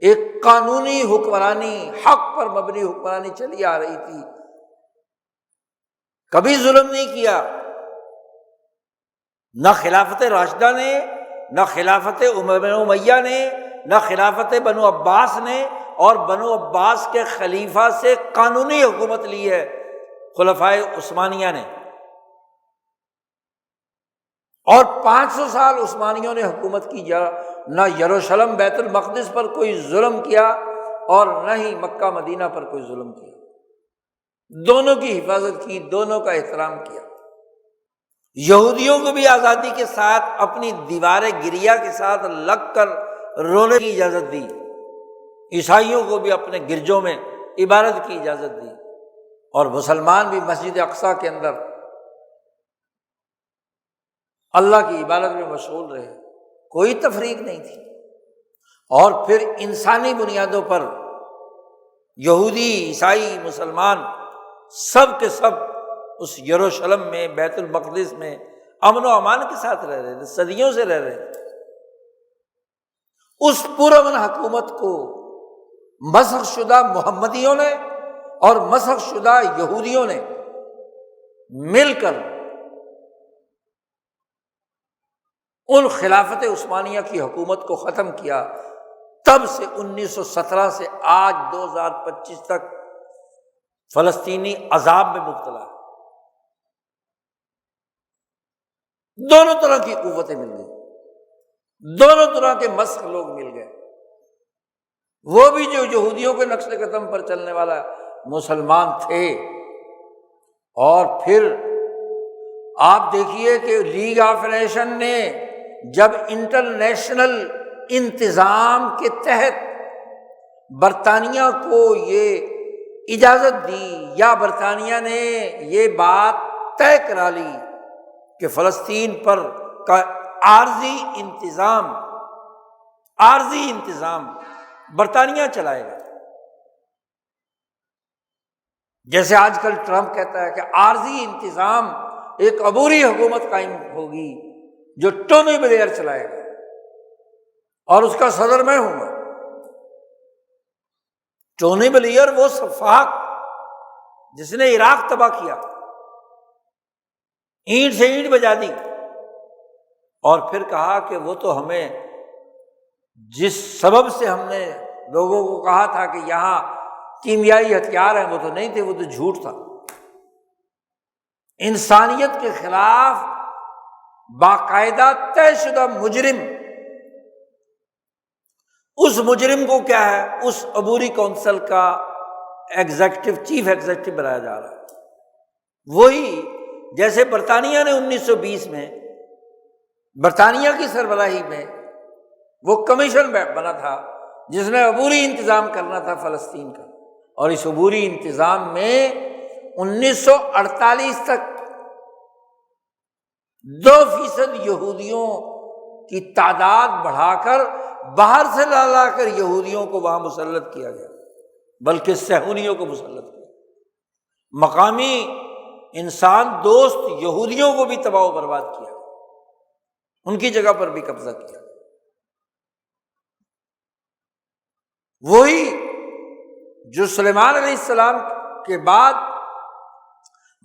ایک قانونی حکمرانی، حق پر مبنی حکمرانی چلی آ رہی تھی، کبھی ظلم نہیں کیا، نہ خلافت راشدہ نے، نہ خلافت امیہ نے، نہ خلافت بنو عباس نے، اور بنو عباس کے خلیفہ سے قانونی حکومت لی ہے خلفائے عثمانیہ نے، اور 500 سال عثمانیوں نے حکومت کی۔ نہ یروشلم بیت المقدس پر کوئی ظلم کیا اور نہ ہی مکہ مدینہ پر کوئی ظلم کیا، دونوں کی حفاظت کی، دونوں کا احترام کیا۔ یہودیوں کو بھی آزادی کے ساتھ اپنی دیوار گریہ کے ساتھ لگ کر رونے کی اجازت دی، عیسائیوں کو بھی اپنے گرجوں میں عبادت کی اجازت دی، اور مسلمان بھی مسجد اقصیٰ کے اندر اللہ کی عبادت میں مشغول رہے، کوئی تفریق نہیں تھی۔ اور پھر انسانی بنیادوں پر یہودی، عیسائی، مسلمان سب کے سب اس یروشلم میں، بیت المقدس میں امن و امان کے ساتھ رہ رہے تھے، صدیوں سے رہ رہے تھے۔ اس پرامن حکومت کو مسخ شدہ محمدیوں نے اور مسخ شدہ یہودیوں نے مل کر ان خلافت عثمانیہ کی حکومت کو ختم کیا۔ تب سے 1917 سے آج 2025 تک فلسطینی عذاب میں مبتلا ہے۔ دونوں طرح کی قوتیں مل گئی، دونوں طرح کے مسخ لوگ مل گئے، وہ بھی جو یہودیوں کے نقش قدم پر چلنے والا مسلمان تھے، اور پھر آپ دیکھیے کہ لیگ آف نیشن نے جب انٹرنیشنل انتظام کے تحت برطانیہ کو یہ اجازت دی، یا برطانیہ نے یہ بات طے کرا لی کہ فلسطین پر کا عارضی انتظام برطانیہ چلائے گا، جیسے آج کل ٹرمپ کہتا ہے کہ عارضی انتظام، ایک عبوری حکومت قائم ہوگی جو ٹونی بلیئر چلائے گا، اور اس کا صدر میں ہوں گا۔ ٹونی بلیئر وہ سفاک جس نے عراق تباہ کیا، اینٹ سے اینٹ بجا دی، اور پھر کہا کہ وہ تو ہمیں جس سبب سے ہم نے لوگوں کو کہا تھا کہ یہاں کیمیائی ہتھیار ہیں، وہ تو نہیں تھے، وہ تو جھوٹ تھا۔ انسانیت کے خلاف باقاعدہ طے شدہ مجرم، اس مجرم کو کیا ہے، اس عبوری کونسل کا چیف ایگزیکٹو بنایا جا رہا ہے۔ وہی جیسے برطانیہ نے 1920 میں برطانیہ کی سربراہی میں وہ کمیشن بنا تھا جس نے عبوری انتظام کرنا تھا فلسطین کا، اور اس عبوری انتظام میں 1948 تک 2% یہودیوں کی تعداد بڑھا کر باہر سے لا کر یہودیوں کو وہاں مسلط کیا گیا، بلکہ صہیونیوں کو مسلط کیا۔ مقامی انسان دوست یہودیوں کو بھی تباہ و برباد کیا، ان کی جگہ پر بھی قبضہ کیا۔ وہی جو سلیمان علیہ السلام کے بعد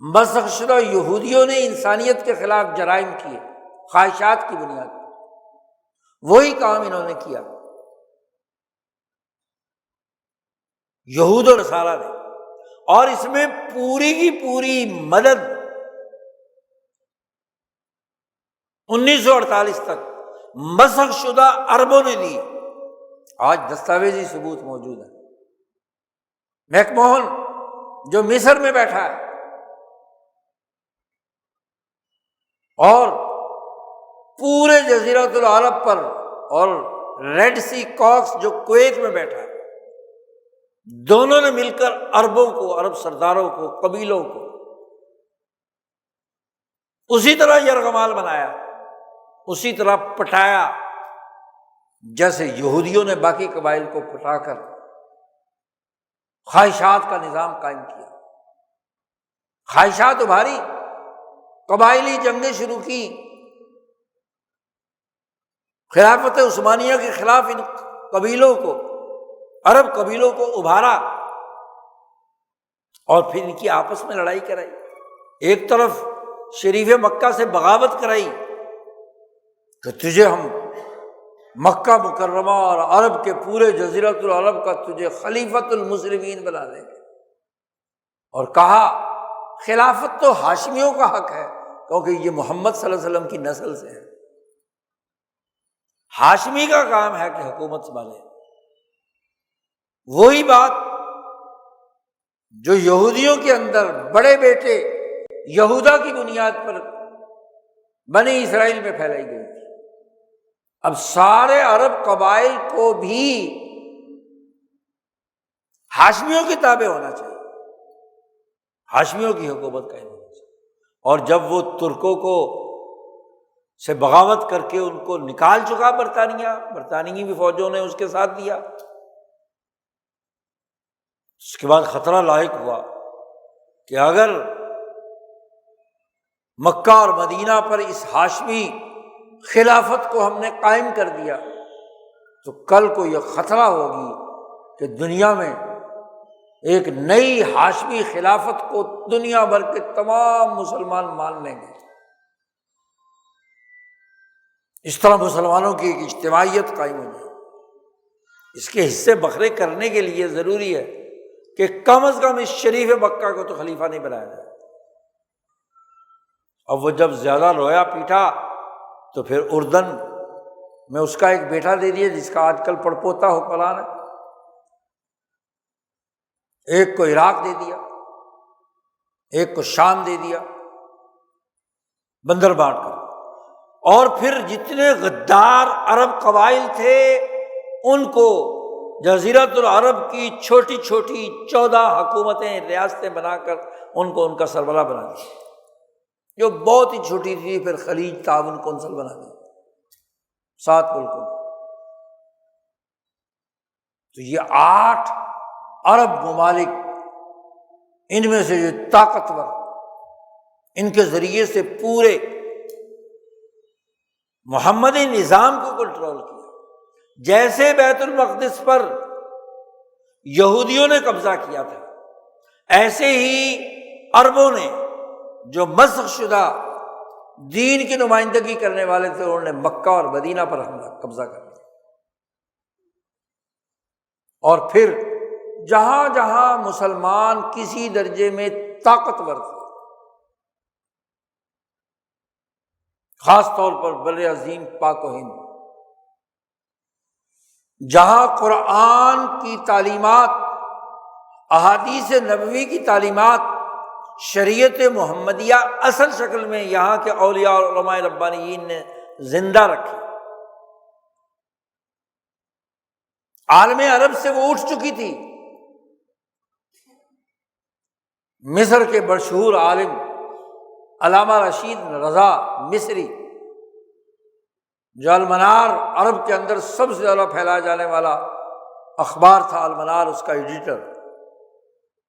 مسخ شدہ یہودیوں نے انسانیت کے خلاف جرائم کیے خواہشات کی بنیاد پر، وہی کام انہوں نے کیا یہود و نصارہ نے، اور اس میں پوری کی پوری مدد 1948 تک مسخ شدہ عربوں نے دی۔ آج دستاویزی ثبوت موجود ہے۔ میک موہن جو مصر میں بیٹھا ہے اور پورے جزیرۃ العرب پر، اور ریڈ سی کاکس جو کویت میں بیٹھا ہے، دونوں نے مل کر عربوں کو، عرب سرداروں کو، قبیلوں کو اسی طرح یرغمال بنایا، اسی طرح پٹایا جیسے یہودیوں نے باقی قبائل کو پٹا کر خواہشات کا نظام قائم کیا۔ خواہشات ابھاری، قبائلی جنگیں شروع کی، خلافت عثمانیہ کے خلاف ان قبیلوں کو، عرب قبیلوں کو ابھارا، اور پھر ان کی آپس میں لڑائی کرائی۔ ایک طرف شریف مکہ سے بغاوت کرائی کہ تجھے ہم مکہ مکرمہ اور عرب کے پورے جزیرۃ العرب کا تجھے خلیفۃ المسلمین بنا دیں گے، اور کہا خلافت تو ہاشمیوں کا حق ہے کیونکہ یہ محمد صلی اللہ علیہ وسلم کی نسل سے ہے، ہاشمی کا کام ہے کہ حکومت سنبھالے۔ وہی بات جو یہودیوں کے اندر بڑے بیٹے یہودا کی بنیاد پر بنی اسرائیل میں پھیلائی گئی تھی، اب سارے عرب قبائل کو بھی ہاشمیوں کے تابع ہونا چاہیے، ہاشمیوں کی حکومت قائم ہونا چاہیے۔ اور جب وہ ترکوں کو سے بغاوت کر کے ان کو نکال چکا برطانوی بھی فوجوں نے اس کے ساتھ دیا، اس کے بعد خطرہ لاحق ہوا کہ اگر مکہ اور مدینہ پر اس ہاشمی خلافت کو ہم نے قائم کر دیا تو کل کو یہ خطرہ ہوگی کہ دنیا میں ایک نئی ہاشمی خلافت کو دنیا بھر کے تمام مسلمان مان لیں گے۔ اس طرح مسلمانوں کی ایک اجتماعیت قائم ہو جائے۔ اس کے حصے بکھرے کرنے کے لیے ضروری ہے کہ کم از کم اس شریف مکہ کو تو خلیفہ نہیں بنایا جائے۔ اب وہ جب زیادہ رویا پیٹا تو پھر اردن میں اس کا ایک بیٹا دے دیا جس کا آج کل پڑپوتا حکمران ہے، ایک کو عراق دے دیا، ایک کو شام دے دیا، بندر بانٹ کر، اور پھر جتنے غدار عرب قبائل تھے ان کو جزیرۃ العرب کی چھوٹی چھوٹی 14 حکومتیں، ریاستیں بنا کر ان کو ان کا سربراہ بنا دیا، جو بہت ہی چھوٹی تھی، پھر خلیج تعاون کونسل بنا دی 7 ملکوں۔ تو یہ 8 عرب ممالک، ان میں سے جو طاقتور، ان کے ذریعے سے پورے محمدی نظام کو کنٹرول کیا۔ جیسے بیت المقدس پر یہودیوں نے قبضہ کیا تھا، ایسے ہی عربوں نے جو مسخ شدہ دین کی نمائندگی کرنے والے تھے، انہوں نے مکہ اور مدینہ پر حملہ قبضہ کر لیا، اور پھر جہاں جہاں مسلمان کسی درجے میں طاقتور تھے، خاص طور پر بر عظیم پاک و ہند، جہاں قرآن کی تعلیمات، احادیث نبوی کی تعلیمات، شریعت محمدیہ اصل شکل میں یہاں کے اولیاء اور علماء ربانیین نے زندہ رکھی، عالم عرب سے وہ اٹھ چکی تھی۔ مصر کے مشہور عالم علامہ رشید رضا مصری، جو المنار عرب کے اندر سب سے زیادہ پھیلایا جانے والا اخبار تھا، المنار، اس کا ایڈیٹر،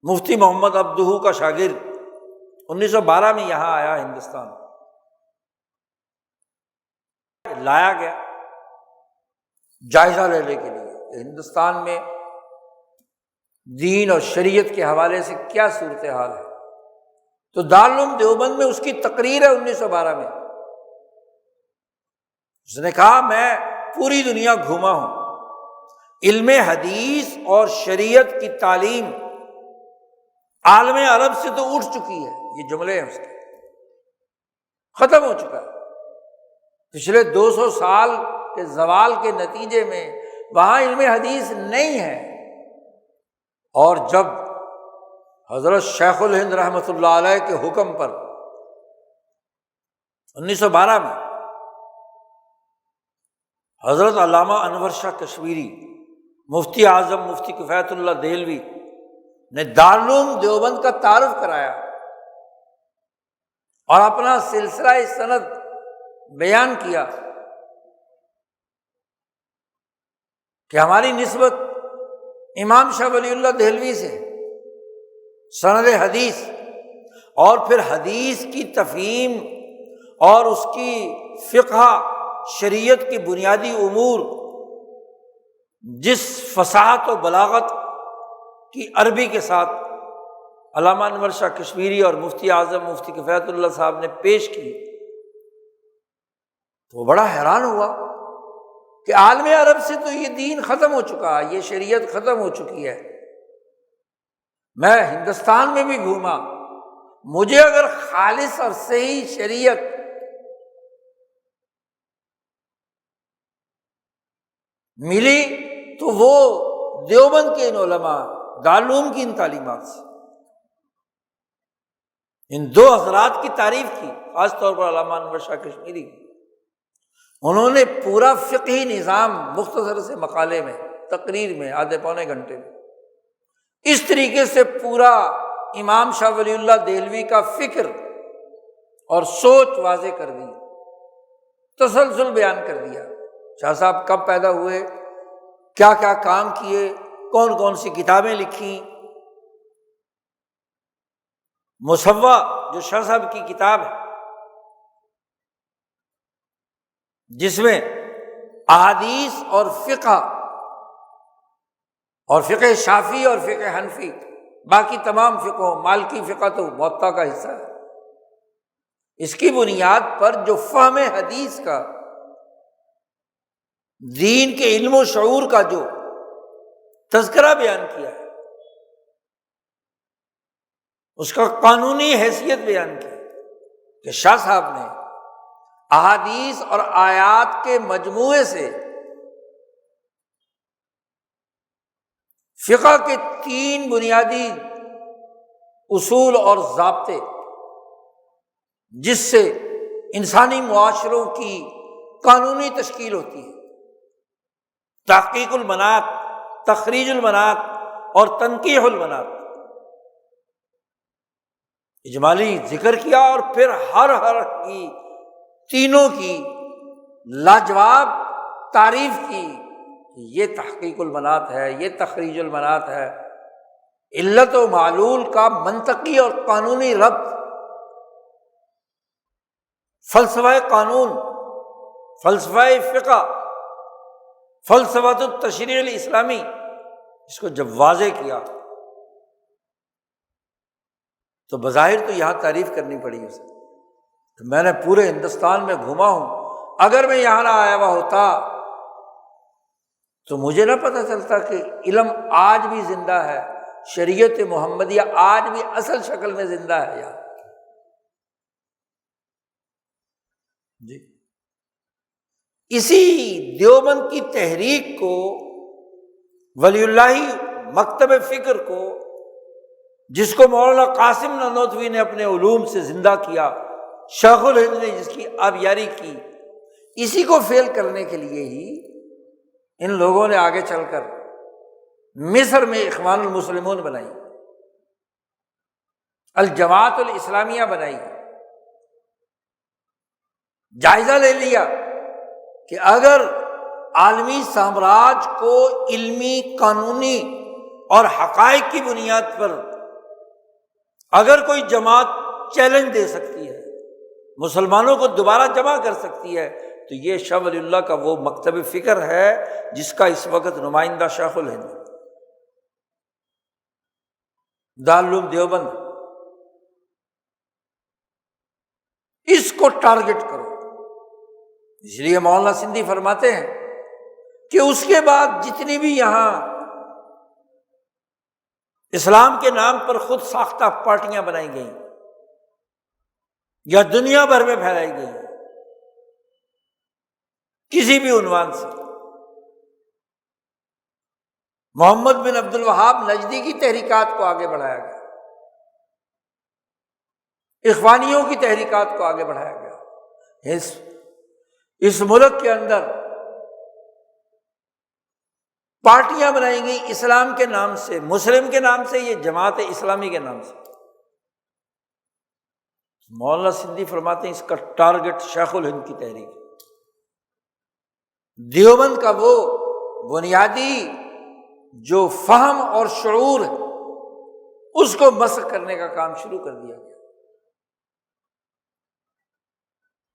مفتی محمد عبدہ کا شاگرد، 1912 میں یہاں آیا ہندوستان، لایا گیا جائزہ لینے کے لیے کہ ہندوستان میں دین اور شریعت کے حوالے سے کیا صورتحال ہے۔ تو دارالعلوم دیوبند میں اس کی تقریر ہے 1912 میں، اس نے کہا میں پوری دنیا گھوما ہوں، علم حدیث اور شریعت کی تعلیم عالم عرب سے تو اٹھ چکی ہے، یہ جملے ہیں اس کے، ختم ہو چکا ہے۔ پچھلے 200 سال کے زوال کے نتیجے میں وہاں علم حدیث نہیں ہے، اور جب حضرت شیخ الہند رحمۃ اللہ علیہ کے حکم پر 1912 میں حضرت علامہ انور شاہ کشمیری، مفتی اعظم مفتی کفایت اللہ دہلوی نے دارالعلوم دیوبند کا تعارف کرایا اور اپنا سلسلہ سند بیان کیا کہ ہماری نسبت امام شاہ ولی اللہ دہلوی سے سند حدیث، اور پھر حدیث کی تفہیم اور اس کی فقہ شریعت کی بنیادی امور جس فصاحت و بلاغت کی عربی کے ساتھ علامہ انور شاہ کشمیری اور مفتی اعظم مفتی کفایت اللہ صاحب نے پیش کی، تو بڑا حیران ہوا کہ عالم عرب سے تو یہ دین ختم ہو چکا ہے، یہ شریعت ختم ہو چکی ہے۔ میں ہندوستان میں بھی گھوما، مجھے اگر خالص اور صحیح شریعت ملی تو وہ دیوبند کے ان علماء دارالعلوم کی ان تعلیمات سے، ان دو حضرات کی تعریف کی، خاص طور پر علامہ انور شاہ کشمیری کی۔ انہوں نے پورا فقہی نظام مختصر سے مقالے میں، تقریر میں، آدھے پونے گھنٹے میں اس طریقے سے پورا امام شاہ ولی اللہ دہلوی کا فکر اور سوچ واضح کر دی، تسلسل بیان کر دیا۔ شاہ صاحب کب پیدا ہوئے، کیا کیا کام کیے، کون کون سی کتابیں لکھی۔ مصوّع جو شاہ صاحب کی کتاب ہے، جس میں احادیث اور فقہ شافعی اور فقہ حنفی، باقی تمام فقہوں، مالکی فقہ تو موطا کا حصہ ہے، اس کی بنیاد پر جو فہم حدیث کا، دین کے علم و شعور کا جو تذکرہ بیان کیا ہے، اس کا قانونی حیثیت بیان کی کہ شاہ صاحب نے احادیث اور آیات کے مجموعے سے فقہ کے 3 بنیادی اصول اور ضابطے، جس سے انسانی معاشروں کی قانونی تشکیل ہوتی ہے، تحقیق المناط، تخریج المناط اور تنقیح المناط، اجمالی ذکر کیا، اور پھر ہر کی تینوں کی لاجواب تعریف کی کہ یہ تحقیق المناط ہے، یہ تخریج المناط ہے، علت و معلول کا منطقی اور قانونی ربط، فلسفہ قانون، فلسفہ فقہ، فلسفہ التشریع الاسلامی، اس کو جب واضح کیا تو بظاہر تو یہاں تعریف کرنی پڑی اسے۔ تو میں نے پورے ہندوستان میں گھوما ہوں، اگر میں یہاں نہ آیا ہوا ہوتا تو مجھے نہ پتہ چلتا کہ علم آج بھی زندہ ہے، شریعت محمدیہ آج بھی اصل شکل میں زندہ ہے یار۔ جی، اسی دیوبند کی تحریک کو، ولی اللہ مکتب فکر کو، جس کو مولانا قاسم نانوتوی نے اپنے علوم سے زندہ کیا، شیخ الہند نے جس کی آبیاری کی، اسی کو فیل کرنے کے لیے ہی ان لوگوں نے آگے چل کر مصر میں اخوان المسلمون بنائی، الجماعت الاسلامیہ بنائی۔ جائزہ لے لیا کہ اگر عالمی سامراج کو علمی، قانونی اور حقائق کی بنیاد پر اگر کوئی جماعت چیلنج دے سکتی ہے، مسلمانوں کو دوبارہ جمع کر سکتی ہے، تو یہ شاہ ولی اللہ کا وہ مکتب فکر ہے جس کا اس وقت نمائندہ شیخ الہند، دارالعلوم دیوبند۔ کو ٹارگٹ کرو۔ اس لیے مولانا سندھی فرماتے ہیں کہ اس کے بعد جتنی بھی یہاں اسلام کے نام پر خود ساختہ پارٹیاں بنائی گئیں یا دنیا بھر میں پھیلائی گئی کسی بھی عنوان سے، محمد بن عبد الوہاب نجدی کی تحریکات کو آگے بڑھایا گیا، اخوانیوں کی تحریکات کو آگے بڑھایا گیا۔ اس ملک کے اندر پارٹیاں بنائی گئی اسلام کے نام سے، مسلم کے نام سے، یہ جماعت اسلامی کے نام سے۔ مولانا سندھی فرماتے ہیں اس کا ٹارگٹ شیخ الہند کی تحریک ہے۔ دیوبند کا وہ بنیادی جو فہم اور شعور ہے اس کو مسخ کرنے کا کام شروع کر دیا گیا۔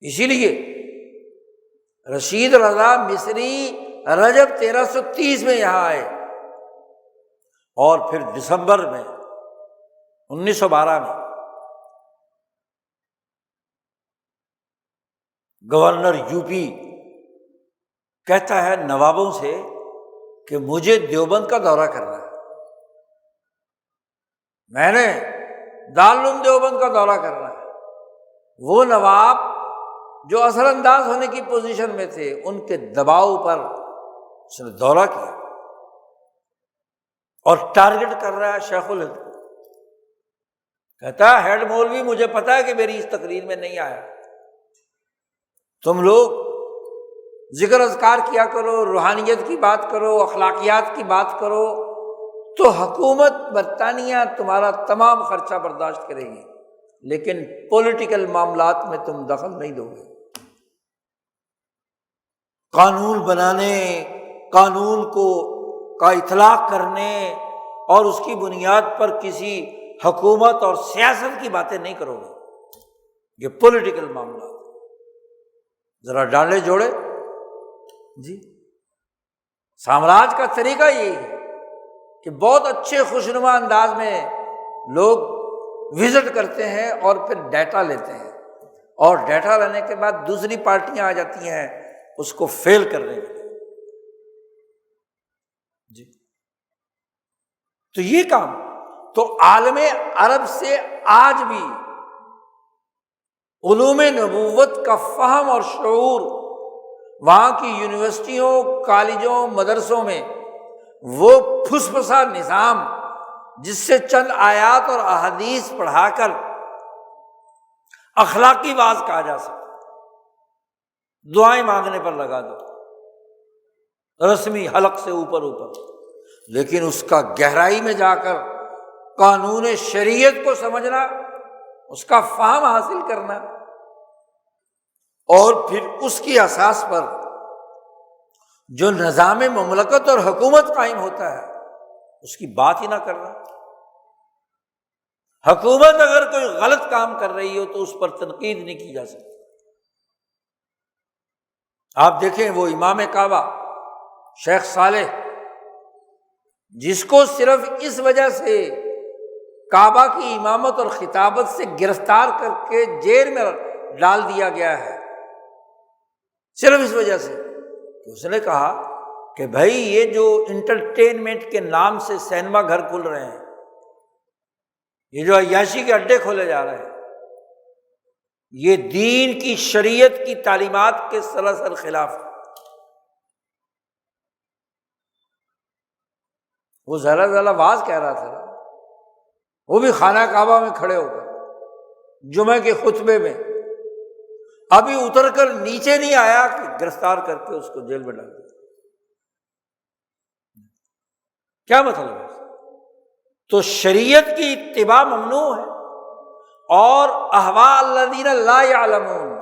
اسی لیے رشید رضا مصری رجب 1330 میں یہاں آئے اور پھر دسمبر میں 1912 میں گورنر یو پی کہتا ہے نوابوں سے کہ مجھے دیوبند کا دورہ کرنا ہے، میں نے دارالعلوم دیوبند کا دورہ کرنا ہے۔ وہ نواب جو اثر انداز ہونے کی پوزیشن میں تھے ان کے دباؤ پر اس نے دورہ کیا اور ٹارگٹ کر رہا ہے شیخ الہند کو۔ کہتا ہے ہیڈ مولوی مجھے پتا ہے کہ میری اس تقریر میں نہیں آیا، تم لوگ ذکر اذکار کیا کرو، روحانیت کی بات کرو، اخلاقیات کی بات کرو تو حکومت برطانیہ تمہارا تمام خرچہ برداشت کرے گی، لیکن پولیٹیکل معاملات میں تم دخل نہیں دو گے۔ قانون بنانے، قانون کا اطلاق کرنے اور اس کی بنیاد پر کسی حکومت اور سیاست کی باتیں نہیں کرو گے، یہ پولیٹیکل معاملات۔ ذرا ڈانڈے جوڑے جی، سامراج کا طریقہ یہی ہے کہ بہت اچھے خوشنما انداز میں لوگ وزٹ کرتے ہیں اور پھر ڈیٹا لیتے ہیں، اور ڈیٹا لینے کے بعد دوسری پارٹیاں آ جاتی ہیں اس کو فیل کرنے کے لیے جی۔ تو یہ کام تو عالم عرب سے آج بھی علوم نبوت کا فہم اور شعور وہاں کی یونیورسٹیوں، کالجوں، مدرسوں میں وہ پھسپھسا نظام جس سے چند آیات اور احادیث پڑھا کر اخلاقی واعظ کہا جا سکتا، دعائیں مانگنے پر لگا دو رسمی حلق سے اوپر، لیکن اس کا گہرائی میں جا کر قانون شریعت کو سمجھنا، اس کا فہم حاصل کرنا اور پھر اس کی اساس پر جو نظام مملکت اور حکومت قائم ہوتا ہے اس کی بات ہی نہ کرنا۔ حکومت اگر کوئی غلط کام کر رہی ہو تو اس پر تنقید نہیں کی جا سکتی۔ آپ دیکھیں وہ امام کعبہ شیخ صالح، جس کو صرف اس وجہ سے کعبہ کی امامت اور خطابت سے گرفتار کر کے جیل میں ڈال دیا گیا ہے، صرف اس وجہ سے کہ اس نے کہا کہ بھائی یہ جو انٹرٹینمنٹ کے نام سے سینما گھر کھل رہے ہیں، یہ جو عیاشی کے اڈے کھولے جا رہے ہیں، یہ دین کی شریعت کی تعلیمات کے سراسر خلاف ہے۔ وہ ذرا ذرا واز کہہ رہا تھا، وہ بھی خانہ کعبہ میں کھڑے ہو کر جمعے کے خطبے میں، ابھی اتر کر نیچے نہیں آیا کہ گرفتار کر کے اس کو جیل میں ڈال دیا۔ کیا مطلب ہے؟ تو شریعت کی اتباع ممنوع ہے، اور احواء الذین لا یعلمون،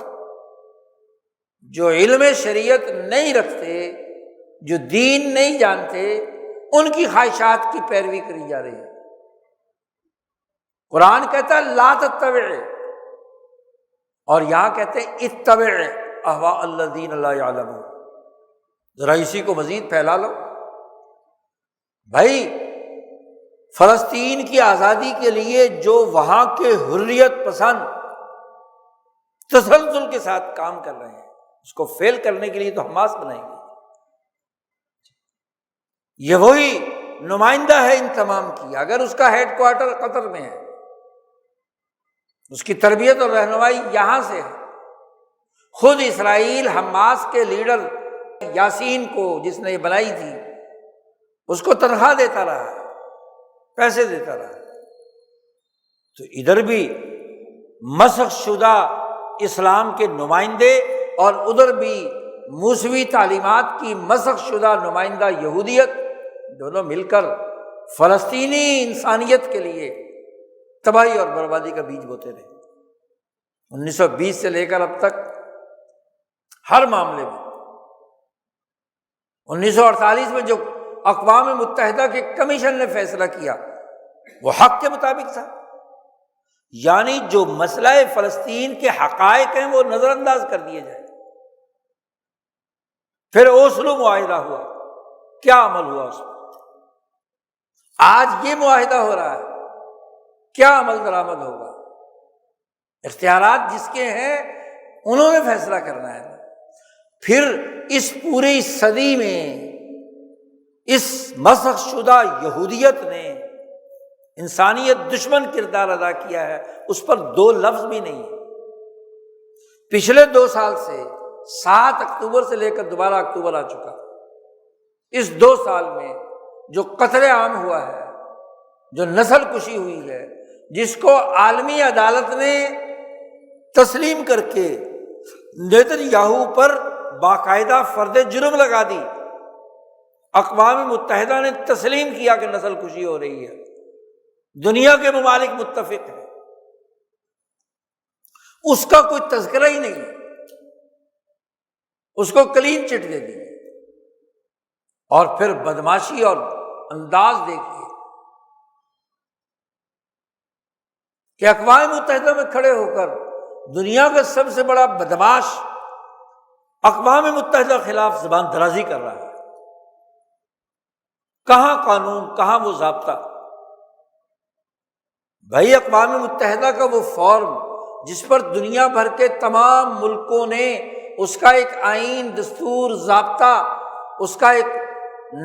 جو علم شریعت نہیں رکھتے، جو دین نہیں جانتے، ان کی خواہشات کی پیروی کری جا رہی ہے۔ قرآن کہتا ہے لا تتبع، اور یہاں کہتے ہیں اتبع احواء الذین لا یعلمون۔ ذرا اسی کو مزید پھیلا لو۔ بھائی فلسطین کی آزادی کے لیے جو وہاں کے حریت پسند تسلسل کے ساتھ کام کر رہے ہیں، اس کو فیل کرنے کے لیے تو حماس بنائیں گے۔ یہ وہی نمائندہ ہے ان تمام کی، اگر اس کا ہیڈ کوارٹر قطر میں ہے، اس کی تربیت اور رہنمائی یہاں سے ہے۔ خود اسرائیل حماس کے لیڈر یاسین کو، جس نے یہ بنائی تھی، اس کو تنخواہ دیتا رہا، پیسے دیتا رہا۔ تو ادھر بھی مسخ شدہ اسلام کے نمائندے اور ادھر بھی موسوی تعلیمات کی مسخ شدہ نمائندہ یہودیت، دونوں مل کر فلسطینی انسانیت کے لیے تباہی اور بربادی کا بیج بوتے رہے۔ 1920 سے لے کر اب تک ہر معاملے میں 1948 میں جو اقوام متحدہ کے کمیشن نے فیصلہ کیا وہ حق کے مطابق تھا، یعنی جو مسئلہ فلسطین کے حقائق ہیں وہ نظر انداز کر دیے جائے۔ پھر اوسلو معاہدہ ہوا، کیا عمل ہوا اس پر؟ آج یہ معاہدہ ہو رہا ہے، کیا عمل درآمد ہوگا؟ اختیارات جس کے ہیں انہوں نے فیصلہ کرنا ہے۔ پھر اس پوری صدی میں اس مسخ شدہ یہودیت نے انسانیت دشمن کردار ادا کیا ہے، اس پر دو لفظ بھی نہیں ہے۔ پچھلے 2 سال سے 7 اکتوبر سے لے کر دوبارہ اکتوبر آ چکا، اس 2 سال میں جو قتل عام ہوا ہے، جو نسل کشی ہوئی ہے، جس کو عالمی عدالت نے تسلیم کر کے نیتن یاہو پر باقاعدہ فرد جرم لگا دی، اقوام متحدہ نے تسلیم کیا کہ نسل کشی ہو رہی ہے، دنیا کے ممالک متفق ہیں، اس کا کوئی تذکرہ ہی نہیں ہے، اس کو کلین چٹ دے دی۔ اور پھر بدماشی اور انداز دیکھیے کہ اقوام متحدہ میں کھڑے ہو کر دنیا کا سب سے بڑا بدماش اقوام متحدہ خلاف زبان درازی کر رہا ہے۔ کہاں قانون، کہاں وہ ضابطہ؟ بھائی اقوام متحدہ کا وہ فارم جس پر دنیا بھر کے تمام ملکوں نے اس کا ایک آئین، دستور، ضابطہ، اس کا ایک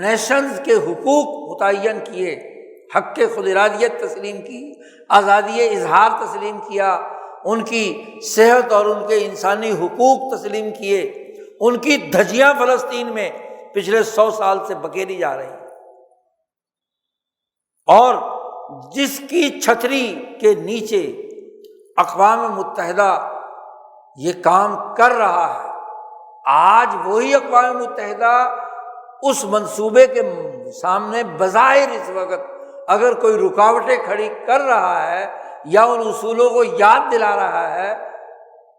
نیشنز کے حقوق متعین کیے، حق کے خود ارادیت تسلیم کی، آزادی اظہار تسلیم کیا، ان کی صحت اور ان کے انسانی حقوق تسلیم کیے، ان کی دھجیاں فلسطین میں پچھلے 100 سال سے بکیری جا رہی ہیں، اور جس کی چھتری کے نیچے اقوام متحدہ یہ کام کر رہا ہے، آج وہی اقوام متحدہ اس منصوبے کے سامنے بظاہر اس وقت اگر کوئی رکاوٹیں کھڑی کر رہا ہے یا ان اصولوں کو یاد دلا رہا ہے،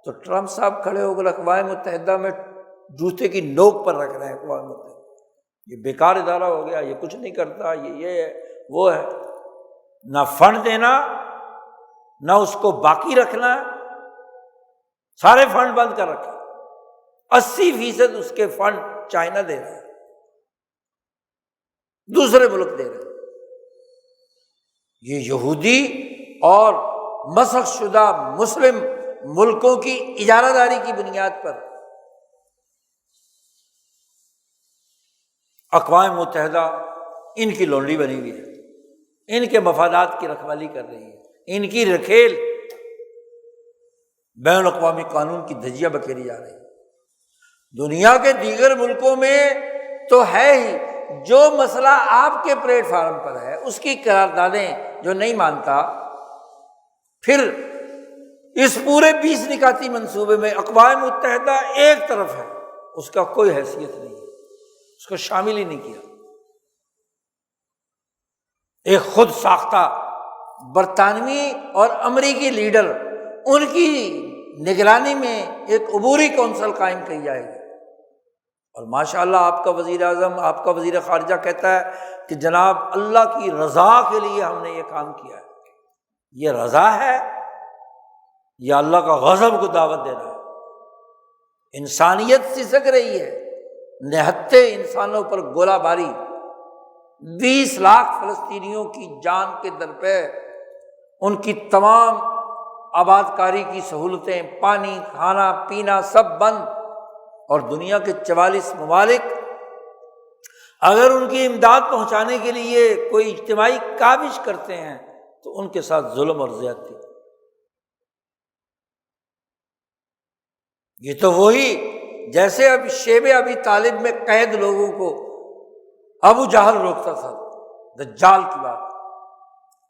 تو ٹرمپ صاحب کھڑے ہو کر اقوام متحدہ میں جوتے کی نوک پر رکھ رہے ہیں اقوام متحدہ، یہ بیکار ادارہ ہو گیا، یہ کچھ نہیں کرتا، یہ ہے وہ ہے، نہ فنڈ دینا، نہ اس کو باقی رکھنا، سارے فنڈ بند کر رکھے، 80% اس کے فنڈ چائنا دے رہا ہے، دوسرے ملک دے رہے ہیں۔ یہ یہودی اور مسخ شدہ مسلم ملکوں کی اجارہ داری کی بنیاد پر اقوام متحدہ ان کی لونڈی بنی ہوئی ہے، ان کے مفادات کی رکھوالی کر رہی ہے، ان کی رکھیل بین الاقوامی قانون کی دھجیاں بکھیری جا رہی ہے۔ دنیا کے دیگر ملکوں میں تو ہے ہی، جو مسئلہ آپ کے پلیٹ فارم پر ہے اس کی قراردادیں جو نہیں مانتا، پھر اس پورے 20 نکاتی منصوبے میں اقوام متحدہ ایک طرف ہے، اس کا کوئی حیثیت نہیں ہے، اس کو شامل ہی نہیں کیا۔ ایک خود ساختہ برطانوی اور امریکی لیڈر، ان کی نگرانی میں ایک عبوری کونسل قائم کی جائے گی، اور ماشاءاللہ آپ کا وزیر اعظم، آپ کا وزیر خارجہ کہتا ہے کہ جناب اللہ کی رضا کے لیے ہم نے یہ کام کیا ہے۔ یہ رضا ہے یا اللہ کا غضب کو دعوت دے رہا ہے؟ انسانیت سسک رہی ہے، نہتے انسانوں پر گولہ باری، 20 لاکھ فلسطینیوں کی جان کے در پہ، ان کی تمام آباد کاری کی سہولتیں، پانی، کھانا پینا سب بند، اور دنیا کے 44 ممالک اگر ان کی امداد پہنچانے کے لیے کوئی اجتماعی کاوش کرتے ہیں تو ان کے ساتھ ظلم اور زیادتی۔ یہ تو وہی جیسے اب شیب ابی طالب میں قید لوگوں کو ابو جہل روکتا تھا، دجال کی بات۔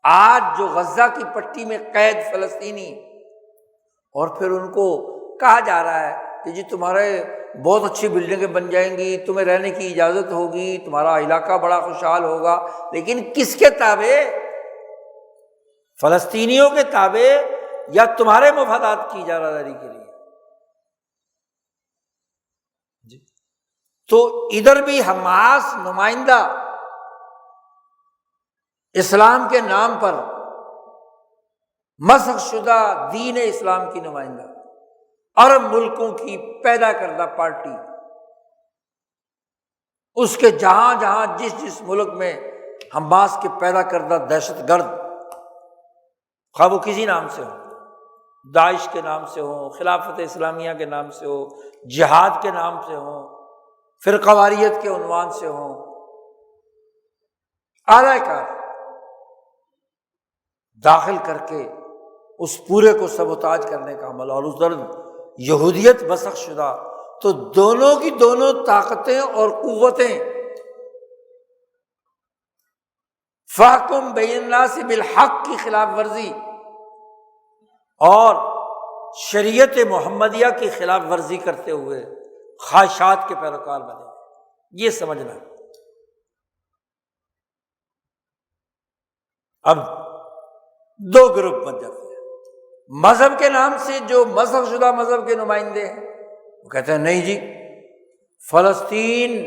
آج جو غزہ کی پٹی میں قید فلسطینی، اور پھر ان کو کہا جا رہا ہے کہ جی تمہارے بہت اچھی بلڈنگیں بن جائیں گی، تمہیں رہنے کی اجازت ہوگی، تمہارا علاقہ بڑا خوشحال ہوگا، لیکن کس کے تابع؟ فلسطینیوں کے تابع یا تمہارے مفادات کی اجارہ داری کے لیے؟ جی تو ادھر بھی حماس نمائندہ اسلام کے نام پر مسخ شدہ دین اسلام کی نمائندہ، عرب ملکوں کی پیدا کردہ پارٹی، اس کے جہاں جہاں جس ملک میں حماس کے پیدا کردہ دہشت گرد، خواہ وہ کسی نام سے ہو، داعش کے نام سے ہو، خلافت اسلامیہ کے نام سے ہو، جہاد کے نام سے ہو، فرقہ واریت کے عنوان سے ہو، اعلی کار داخل کر کے اس پورے کو سبوتاج کرنے کا عمل، اور اس طرف یہودیت مسخ شدہ، تو دونوں کی دونوں طاقتیں اور قوتیں فاحکم بین الناس بالحق کی خلاف ورزی اور شریعت محمدیہ کی خلاف ورزی کرتے ہوئے خواہشات کے پیروکار بنے، یہ سمجھنا۔ اب دو گروپ بن جاتے ہیں، مذہب کے نام سے جو مسخ شدہ مذہب کے نمائندے ہیں وہ کہتے ہیں نہیں جی فلسطین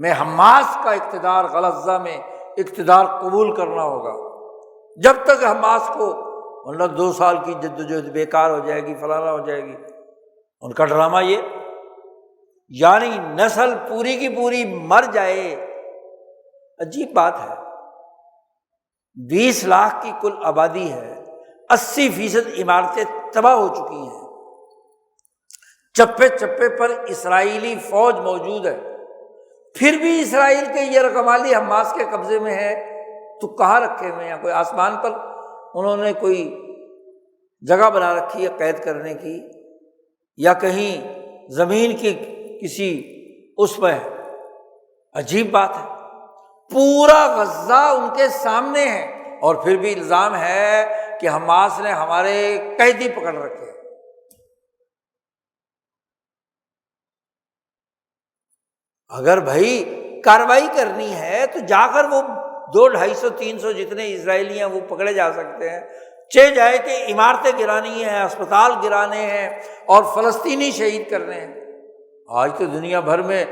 میں حماس کا اقتدار، غزہ میں اقتدار قبول کرنا ہوگا، جب تک حماس کو مطلب 2 سال کی جدوجہد بیکار ہو جائے گی، فلانا ہو جائے گی۔ ان کا ڈرامہ یہ، یعنی نسل پوری کی پوری مر جائے۔ عجیب بات ہے، 20 لاکھ کی کل آبادی ہے، 80% عمارتیں تباہ ہو چکی ہیں، چپے چپے پر اسرائیلی فوج موجود ہے، پھر بھی اسرائیل کے یہ رقمالی حماس کے قبضے میں ہے، تو کہاں رکھے ہوئے ہیں؟ کوئی آسمان پر انہوں نے کوئی جگہ بنا رکھی ہے قید کرنے کی، یا کہیں زمین کی کسی اس میں؟ عجیب بات ہے، پورا غزہ ان کے سامنے ہے، اور پھر بھی الزام ہے کہ حماس نے ہمارے قیدی پکڑ رکھے۔ اگر بھائی کارروائی کرنی ہے تو جا کر وہ 200، 250، 300 جتنے اسرائیلی ہیں وہ پکڑے جا سکتے ہیں، چہ جائے کہ عمارتیں گرانی ہیں، اسپتال گرانے ہیں اور فلسطینی شہید کرنے ہیں۔ آج تو دنیا بھر میں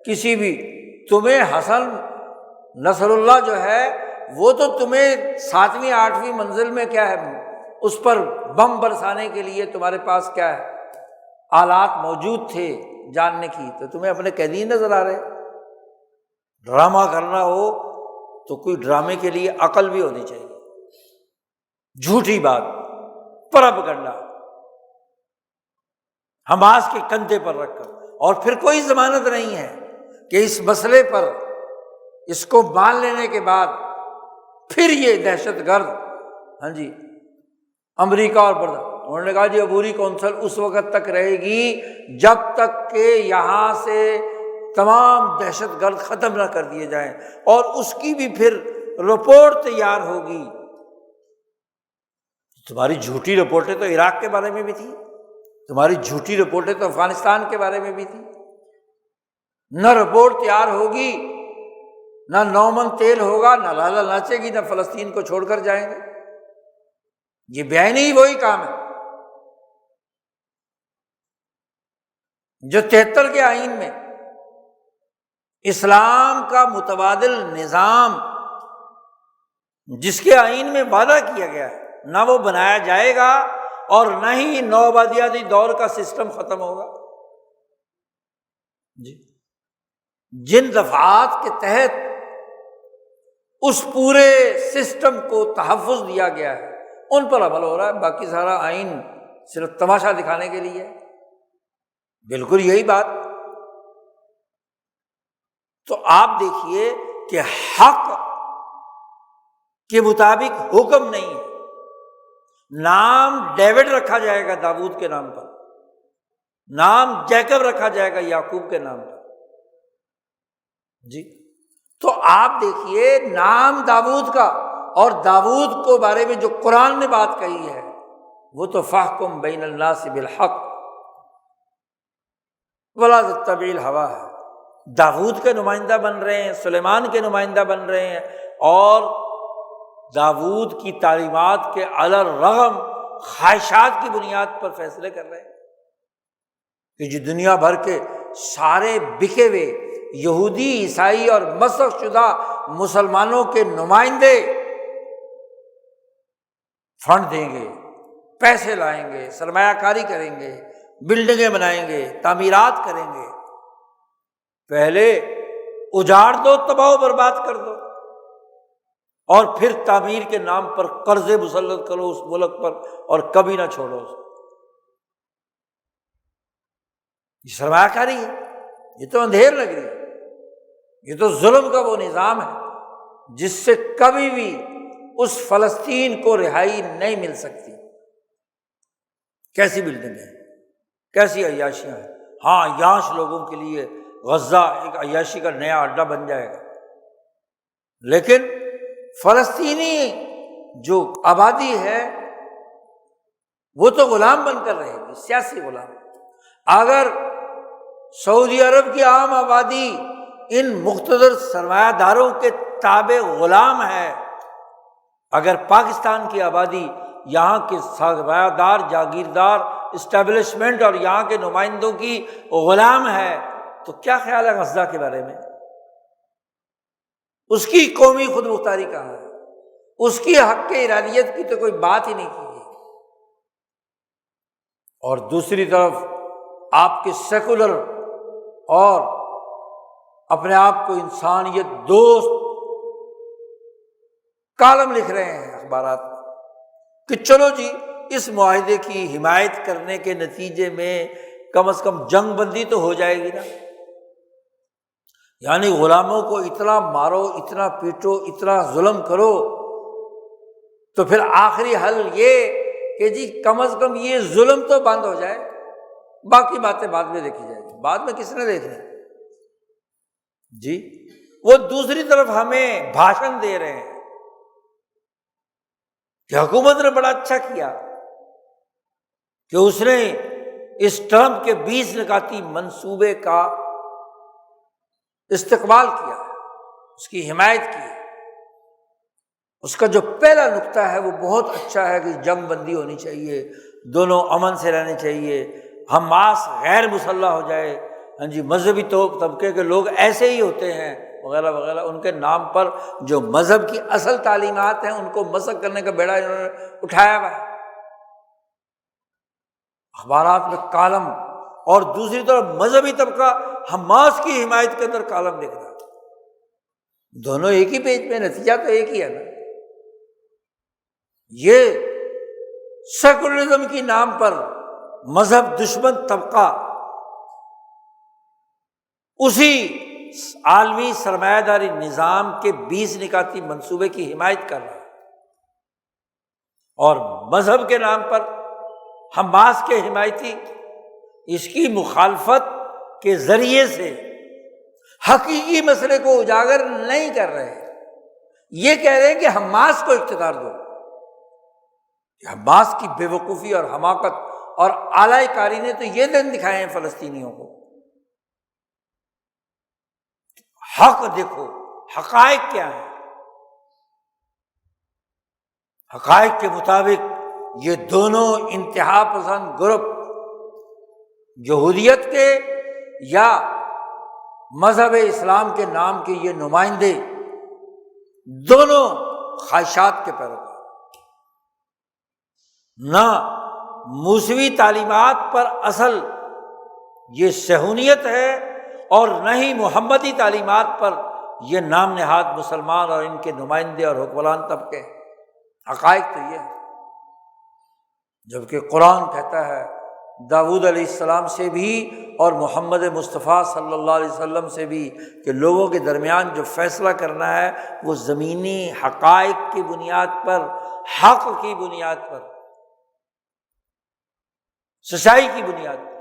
کسی بھی، تمہیں حسن نصر اللہ جو ہے وہ تو تمہیں 7ویں 8ویں منزل میں کیا ہے، اس پر بم برسانے کے لیے تمہارے پاس کیا ہے آلات موجود تھے جاننے کی، تو تمہیں اپنے قیدی نظر آ رہے۔ ڈرامہ کرنا ہو تو کوئی ڈرامے کے لیے عقل بھی ہونی چاہیے، جھوٹی بات، پروپیگنڈا حماس کے کندھے پر رکھ کر، اور پھر کوئی ضمانت نہیں ہے کہ اس مسئلے پر اس کو مان لینے کے بعد پھر یہ دہشت گرد، ہاں جی امریکہ اور انہوں نے کہا جی عبوری کونسل اس وقت تک رہے گی جب تک کہ یہاں سے تمام دہشت گرد ختم نہ کر دیے جائیں، اور اس کی بھی پھر رپورٹ تیار ہوگی۔ تمہاری جھوٹی رپورٹیں تو عراق کے بارے میں بھی تھی، تمہاری جھوٹی رپورٹیں تو افغانستان کے بارے میں بھی تھی، نہ رپورٹ تیار ہوگی، نہ 9 من تیل ہوگا، نہ لالا ناچے گی، نہ فلسطین کو چھوڑ کر جائیں گے۔ یہ بیانی ہی وہی کام ہے جو 73 کے آئین میں اسلام کا متبادل نظام، جس کے آئین میں وعدہ کیا گیا ہے، نہ وہ بنایا جائے گا، اور نہ ہی نوآبادیاتی دور کا سسٹم ختم ہوگا۔ جی جن دفعات کے تحت اس پورے سسٹم کو تحفظ دیا گیا ہے، ان پر عمل ہو رہا ہے، باقی سارا آئین صرف تماشا دکھانے کے لیے ہے۔ بالکل یہی بات۔ تو آپ دیکھیے کہ حق کے مطابق حکم نہیں ہے۔ نام ڈیوڈ رکھا جائے گا داؤد کے نام پر، نام جیکب رکھا جائے گا یعقوب کے نام پر۔ جی تو آپ دیکھیے نام داؤد کا اور داؤد کو بارے میں جو قرآن نے بات کہی ہے وہ تو فاحکم بین الناس بالحق ولا تتبع الہویٰ ہے۔ داؤد کے نمائندہ بن رہے ہیں، سلیمان کے نمائندہ بن رہے ہیں، اور داؤد کی تعلیمات کے علی الرغم خواہشات کی بنیاد پر فیصلے کر رہے ہیں کہ جو دنیا بھر کے سارے بکے ہوئے یہودی، عیسائی اور مسخ شدہ مسلمانوں کے نمائندے فنڈ دیں گے، پیسے لائیں گے، سرمایہ کاری کریں گے، بلڈنگیں بنائیں گے، تعمیرات کریں گے۔ پہلے اجاڑ دو، تباہ و برباد کر دو، اور پھر تعمیر کے نام پر قرضے مسلط کرو اس ملک پر اور کبھی نہ چھوڑو اس کو۔ یہ سرمایہ کاری ہے، یہ تو اندھیر لگ رہی ہے، یہ تو ظلم کا وہ نظام ہے جس سے کبھی بھی اس فلسطین کو رہائی نہیں مل سکتی۔ کیسی بلڈنگیں ہیں، کیسی عیاشیاں ہیں۔ ہاں عیاش لوگوں کے لیے غزہ ایک عیاشی کا نیا اڈہ بن جائے گا، لیکن فلسطینی جو آبادی ہے وہ تو غلام بن کر رہے گی، سیاسی غلام۔ اگر سعودی عرب کی عام آبادی ان مقتدر سرمایہ داروں کے تابع غلام ہے، اگر پاکستان کی آبادی یہاں کے سرمایہ دار، جاگیردار اسٹیبلشمنٹ اور یہاں کے نمائندوں کی غلام ہے، تو کیا خیال ہے غزہ کے بارے میں؟ اس کی قومی خود مختاری کہاں ہے؟ اس کی حق کے ارادیت کی تو کوئی بات ہی نہیں کی گئی۔ اور دوسری طرف آپ کے سیکولر اور اپنے آپ کو انسانیت دوست کالم لکھ رہے ہیں اخبارات میں کہ چلو جی اس معاہدے کی حمایت کرنے کے نتیجے میں کم از کم جنگ بندی تو ہو جائے گی نا۔ یعنی غلاموں کو اتنا مارو، اتنا پیٹو، اتنا ظلم کرو، تو پھر آخری حل یہ کہ جی کم از کم یہ ظلم تو بند ہو جائے، باقی باتیں بعد میں دیکھی جائے گی۔ بعد میں کس نے دیکھنا ہے؟ جی وہ دوسری طرف ہمیں بھاشن دے رہے ہیں کہ حکومت نے بڑا اچھا کیا کہ اس نے اس ٹرمپ کے 20 نکاتی منصوبے کا استقبال کیا، اس کی حمایت کی۔ اس کا جو پہلا نقطہ ہے وہ بہت اچھا ہے کہ جنگ بندی ہونی چاہیے، دونوں امن سے رہنے چاہیے، حماس غیر مسلح ہو جائے، ہاں جی مذہبی طبقے کے لوگ ایسے ہی ہوتے ہیں وغیرہ وغیرہ، ان کے نام پر جو مذہب کی اصل تعلیمات ہیں ان کو مسخ کرنے کا بیڑا انہوں نے اٹھایا ہوا ہے اخبارات میں کالم، اور دوسری طرف مذہبی طبقہ حماس کی حمایت کے اندر کالم لکھ رہا ہے۔ دونوں ایک ہی پیج پہ، نتیجہ تو ایک ہی ہے نا۔ یہ سیکولرزم کی نام پر مذہب دشمن طبقہ اسی عالمی سرمایہ داری نظام کے 20 نکاتی منصوبے کی حمایت کر رہا ہے، اور مذہب کے نام پر حماس کے حمایتی اس کی مخالفت کے ذریعے سے حقیقی مسئلے کو اجاگر نہیں کر رہے، یہ کہہ رہے ہیں کہ حماس کو اقتدار دو۔ حماس کی بے وقوفی اور حماقت اور اعلی کاری نے تو یہ دن دکھائے ہیں فلسطینیوں کو۔ حق دیکھو، حقائق کیا ہے؟ حقائق کے مطابق یہ دونوں انتہا پسند گروپ، یہودیت کے یا مذہب اسلام کے نام کے یہ نمائندے، دونوں خواہشات کے پیروکار، نہ موسوی تعلیمات پر اصل یہ صہیونیت ہے، اور نہ ہی محمدی تعلیمات پر یہ نام نہاد مسلمان اور ان کے نمائندے اور حکمران طبقے۔ حقائق تو یہ ہے۔ جبکہ قرآن کہتا ہے داؤد علیہ السلام سے بھی اور محمد مصطفیٰ صلی اللہ علیہ وسلم سے بھی کہ لوگوں کے درمیان جو فیصلہ کرنا ہے وہ زمینی حقائق کی بنیاد پر، حق کی بنیاد پر، سچائی کی بنیاد پر،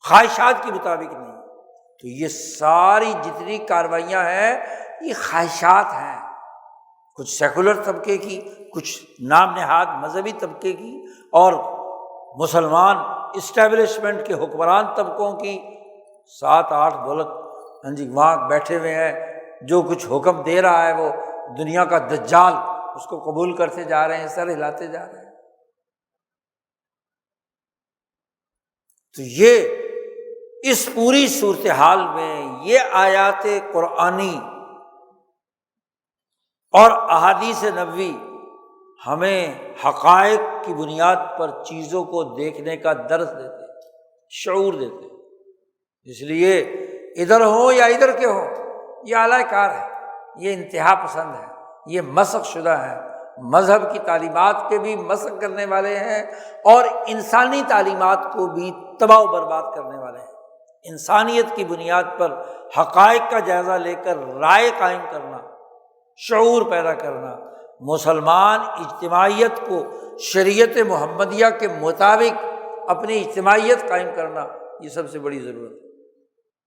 خواہشات کے مطابق نہیں۔ تو یہ ساری جتنی کاروائیاں ہیں یہ خواہشات ہیں، کچھ سیکولر طبقے کی، کچھ نام نہاد مذہبی طبقے کی، اور مسلمان اسٹیبلشمنٹ کے حکمران طبقوں کی۔ 7-8 دولت وہاں بیٹھے ہوئے ہیں، جو کچھ حکم دے رہا ہے وہ دنیا کا دجال، اس کو قبول کرتے جا رہے ہیں، سر ہلاتے جا رہے ہیں۔ تو یہ اس پوری صورتحال میں یہ آیات قرآنی اور احادیث نبوی ہمیں حقائق کی بنیاد پر چیزوں کو دیکھنے کا درس دیتے، شعور دیتے۔ اس لیے ادھر ہوں یا ادھر کے ہوں، یہ اعلی کار ہے، یہ انتہا پسند ہے، یہ مسخ شدہ ہے، مذہب کی تعلیمات کے بھی مسخ کرنے والے ہیں اور انسانی تعلیمات کو بھی تباہ و برباد کرنے والے ہیں۔ انسانیت کی بنیاد پر حقائق کا جائزہ لے کر رائے قائم کرنا، شعور پیدا کرنا، مسلمان اجتماعیت کو شریعت محمدیہ کے مطابق اپنی اجتماعیت قائم کرنا، یہ سب سے بڑی ضرورت ہے۔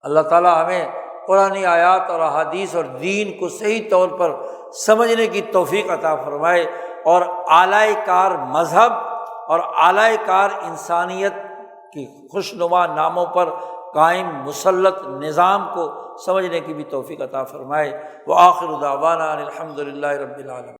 اللہ تعالیٰ ہمیں قرآنی آیات اور احادیث اور دین کو صحیح طور پر سمجھنے کی توفیق عطا فرمائے، اور اعلی کار مذہب اور اعلی کار انسانیت کی خوشنما ناموں پر قائم مسلط نظام کو سمجھنے کی بھی توفیق عطا فرمائے۔ وآخر دعوانا الحمد للہ رب العالمین۔